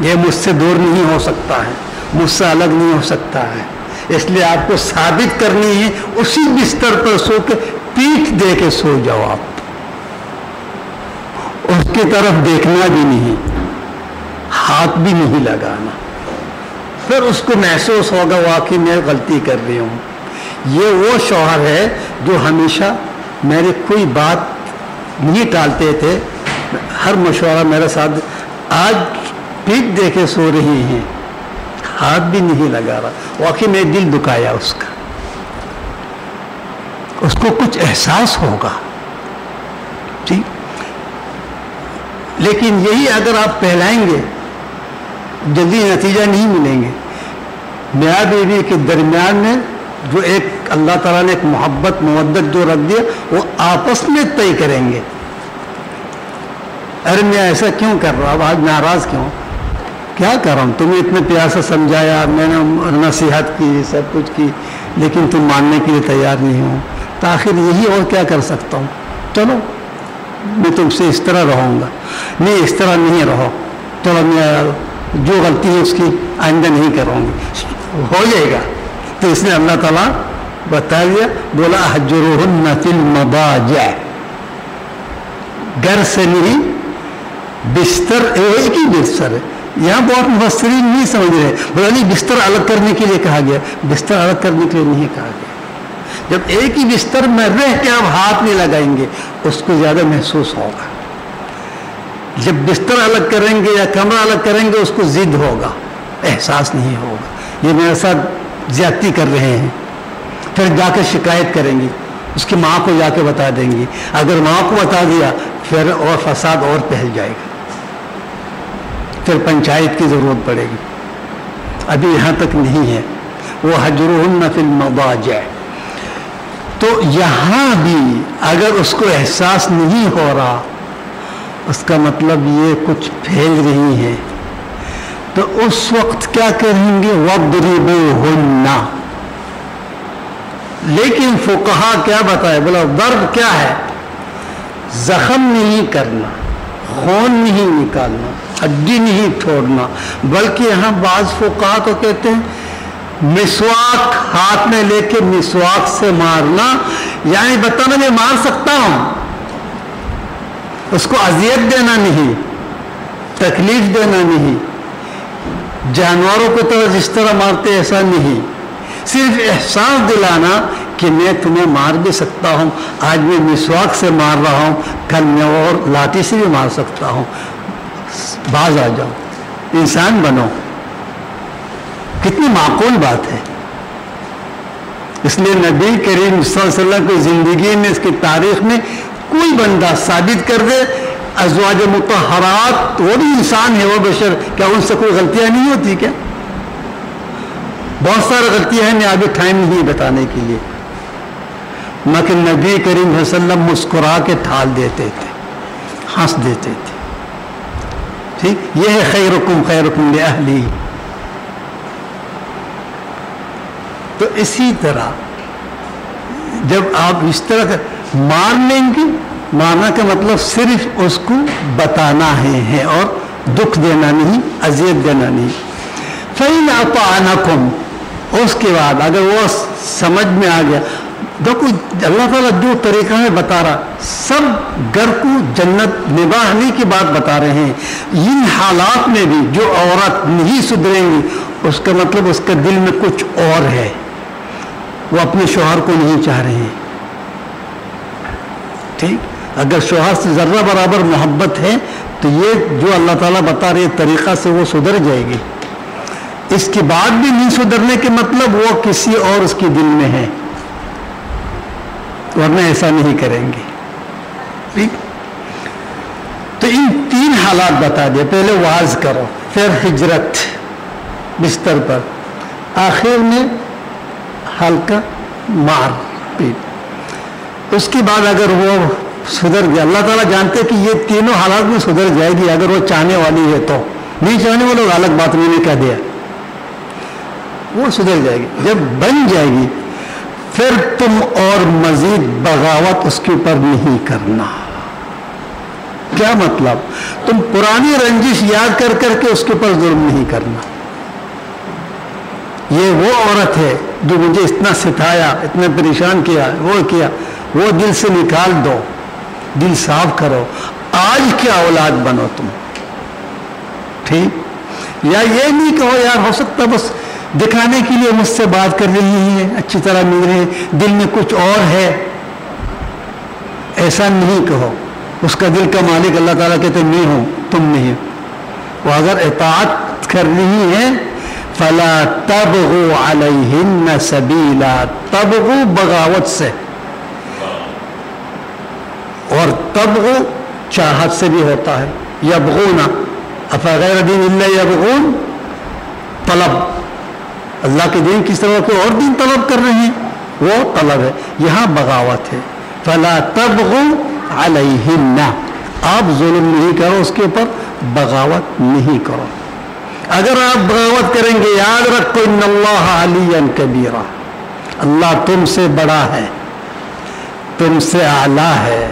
Speaker 1: یہ مجھ سے دور نہیں ہو سکتا ہے، مجھ سے الگ نہیں ہو سکتا ہے. اس لیے آپ کو ثابت کرنی ہے، اسی بستر پر سو کے پیٹھ دے کے سو جاؤ. آپ اس کی طرف دیکھنا بھی نہیں، ہاتھ بھی نہیں لگانا. پھر اس کو محسوس ہوگا واقعی میں غلطی کر رہی ہوں. یہ وہ شوہر ہے جو ہمیشہ میری کوئی بات نہیں ٹالتے تھے، ہر مشورہ میرے ساتھ. آج پیٹھ دے کے سو رہی ہیں، ہاتھ بھی نہیں لگا رہا. واقعی میں دل دکھایا اس کا، اس کو کچھ احساس ہوگا. ٹھیک، لیکن یہی اگر آپ پھیلائیں گے جلدی نتیجہ نہیں ملیں گے. میاں بیوی کے درمیان میں جو ایک اللہ تعالیٰ نے ایک محبت مودت جو رکھ دیا، وہ آپس میں طے کریں گے. ارے میں ایسا کیوں کر رہا ہوں، آج ناراض کیوں، کیا کر رہا ہوں، تمہیں اتنے پیار سے سمجھایا، میں نے نصیحت کی، سب کچھ کی، لیکن تم ماننے کے لیے تیار نہیں ہو. تاخیر یہی اور کیا کر سکتا ہوں، چلو میں تم سے اس طرح رہوں گا. نہیں، اس طرح نہیں رہو، چلو میں جو غلطی ہے اس کی آئندہ نہیں کروں گی. ہو جائے گا. تو اس نے اللہ تعالیٰ بتا دیا، بولا اہجروہن فی المضاجع، گھر سے نہیں، بستر ایک ہی بستر ہے. یہاں بہت مفسرین نہیں سمجھ رہے، بولا نہیں بستر الگ کرنے کے لیے کہا گیا، بستر الگ کرنے کے لیے نہیں کہا گیا. جب ایک ہی بستر میں رہ کے آپ ہاتھ نہیں لگائیں گے، اس کو زیادہ محسوس ہوگا. جب بستر الگ کریں گے یا کمرہ الگ کریں گے، اس کو ضد ہوگا، احساس نہیں ہوگا. یہ میرے ساتھ زیادتی کر رہے ہیں. پھر جا کے شکایت کریں گی، اس کی ماں کو جا کے بتا دیں گی. اگر ماں کو بتا دیا پھر اور فساد اور پھیل جائے گا، پھر پنچایت کی ضرورت پڑے گی. ابھی یہاں تک نہیں ہے. وہ ہجرہن فی المضاجع. تو یہاں بھی اگر اس کو احساس نہیں ہو رہا، اس کا مطلب یہ کچھ پھیل رہی ہے. تو اس وقت کیا کہیں گے، وَاضْرِبُوهُنَّ. لیکن فقہا کیا بتائے، بولا ضرب کیا ہے، زخم نہیں کرنا، خون نہیں نکالنا، ہڈی نہیں چھوڑنا، بلکہ یہاں بعض فقہا تو کہتے ہیں مسواک ہاتھ میں لے کے مسواک سے مارنا، یعنی بتانا میں مار سکتا ہوں، اس کو اذیت دینا نہیں، تکلیف دینا نہیں. جانوروں کو تو جس طرح مارتے ایسا نہیں، صرف احساس دلانا کہ میں تمہیں مار بھی سکتا ہوں. آج میں مسواک سے مار رہا ہوں، کل میں اور لاٹھی سے بھی مار سکتا ہوں. باز آ جاؤ، انسان بنو. کتنی معقول بات ہے. اس لیے نبی کریم صلی اللہ علیہ وسلم کی زندگی میں، اس کی تاریخ میں کوئی بندہ ثابت کر دے ازواج مطہرات، وہ بھی انسان ہے، وہ بشر، کیا ان سے کوئی غلطیاں نہیں ہوتی کیا؟ بہت ساری غلطیاں ہیں، میں ابھی ٹائم نہیں بتانے کے لیے. لیکن نبی کریم صلی اللہ علیہ وسلم مسکرا کے ٹھال دیتے تھے، ہنس دیتے تھے. ٹھیک، یہ ہے خیرکم خیرکم لأہلی. تو اسی طرح جب آپ اس طرح مار لیں گے مارنا کا مطلب صرف اس کو بتانا ہے اور دکھ دینا نہیں، اذیت دینا نہیں. فَإِنْ أَطَعْنَكُمْ، اس کے بعد اگر وہ سمجھ میں آ گیا. دیکھو اللہ تعالیٰ جو طریقہ ہے بتا رہا، سب گھر کو جنت نباہنے کی بات بتا رہے ہیں. ان حالات میں بھی جو عورت نہیں سدھریں گی اس کا مطلب اس کے دل میں کچھ اور ہے، وہ اپنے شوہر کو نہیں چاہ رہے ہیں. ٹھیک، اگر شوہر سے ذرہ برابر محبت ہے تو یہ جو اللہ تعالیٰ بتا رہے طریقہ سے وہ سدھر جائے گی. اس کے بعد بھی نہیں سدھرنے کے مطلب وہ کسی اور اس کے دل میں ہے، ورنہ ایسا نہیں کریں گے. ٹھیک، تو ان 3 حالات بتا دے. پہلے واز کرو، پھر ہجرت بستر پر، آخر میں ہلکا مار پیٹ. اس کے بعد اگر وہ سدھر گیا، اللہ تعالیٰ جانتے کہ یہ تینوں حالات میں سدھر جائے گی اگر وہ چاہنے والی ہے تو. نہیں چاہنے والے لوگ الگ بات میں نے کہہ دیا، وہ سدھر جائے گی. جب بن جائے گی پھر تم اور مزید بغاوت اس کے اوپر نہیں کرنا. کیا مطلب؟ تم پرانی رنجش یاد کر کر کے اس کے اوپر ظلم نہیں کرنا. یہ وہ عورت ہے جو مجھے اتنا ستایا، اتنا پریشان کیا، وہ کیا، وہ دل سے نکال دو، دل صاف کرو. آج کیا اولاد بنو تم. ٹھیک، یا یہ نہیں کہو یار ہو سکتا بس دکھانے کے لیے مجھ سے بات کر رہی ہے، اچھی طرح مل رہے، دل میں کچھ اور ہے. ایسا نہیں کہو. اس کا دل کا مالک اللہ تعالیٰ کہتے میں ہوں، تم نہیں. وہ اگر اطاعت کر رہی ہے فَلَا تَبْغُوا عَلَيْهِنَّ سَبِيلًا، تبغوا بغاوت سے، اور تبغو چاہت سے بھی ہوتا ہے. یبغون افغیر دین اللہ یبغون، طلب، اللہ کے دین کس طرح کوئی اور دین طلب کر رہے ہیں، وہ طلب ہے. یہاں بغاوت ہے. فلا تبغوا علیہن، آپ ظلم نہیں کرو اس کے اوپر، بغاوت نہیں کرو. اگر آپ بغاوت کریں گے یاد رکھو ان اللہ علی کبیرہ، اللہ تم سے بڑا ہے، تم سے اعلیٰ ہے.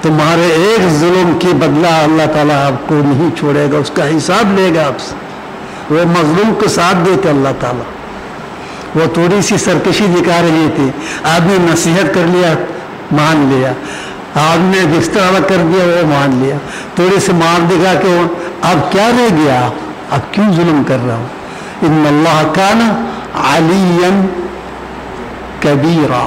Speaker 1: تمہارے ایک ظلم کی بدلہ اللہ تعالیٰ آپ کو نہیں چھوڑے گا، اس کا حساب لے گا آپ سے. وہ مظلوم کو ساتھ دیتے اللہ تعالیٰ. وہ تھوڑی سی سرکشی دکھا رہی تھی، آدمی نصیحت کر لیا مان لیا، آپ نے بستر الگ کر دیا وہ مان لیا، تھوڑی سی مار دکھا کے اب کیا رہ گیا، اب کیوں ظلم کر رہا ہوں. ان اللہ کان علی کبیرہ.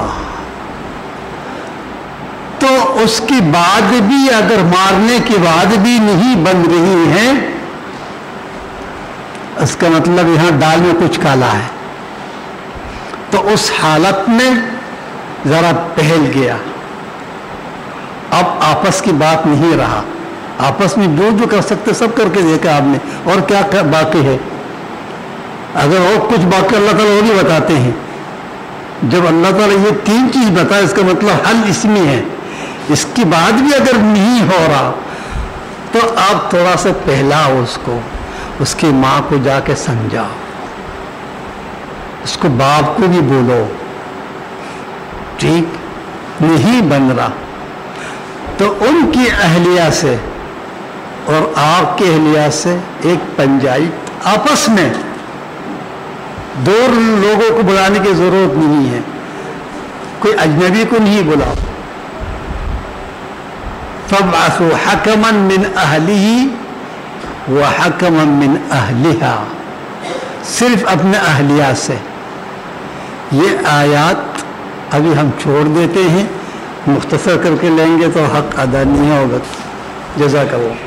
Speaker 1: تو اس کے بعد بھی اگر مارنے کے بعد بھی نہیں بن رہی ہیں، اس کا مطلب یہاں دال میں کچھ کالا ہے. تو اس حالت میں ذرا پہل گیا، اب آپس کی بات نہیں رہا. آپس میں جو کر سکتے سب کر کے دیکھا آپ نے، اور کیا باقی ہے. اگر اور کچھ باقی اللہ تعالیٰ وہ بھی بتاتے ہیں. جب اللہ تعالیٰ یہ 3 چیز بتائے اس کا مطلب حل اس میں ہے. اس کے بعد بھی اگر نہیں ہو رہا تو آپ تھوڑا سا پہلاؤ اس کو، اس کی ماں کو جا کے سمجھاؤ، اس کو باپ کو بھی بولو. ٹھیک نہیں بن رہا تو ان کی اہلیہ سے اور آپ کے اہلیہ سے ایک پنجائت آپس میں، 2 لوگوں کو بلانے کی ضرورت نہیں ہے، کوئی اجنبی کو نہیں بلاؤ. فَابْعَثُوا حَكَمًا مِّنْ أَهْلِهِ وَحَكَمًا مِّنْ أَهْلِهَا، صرف اپنے اہلیہ سے. یہ آیات ابھی ہم چھوڑ دیتے ہیں، مختصر کر کے لیں گے تو حق ادا نہیں ہوگا. جزاک اللہ.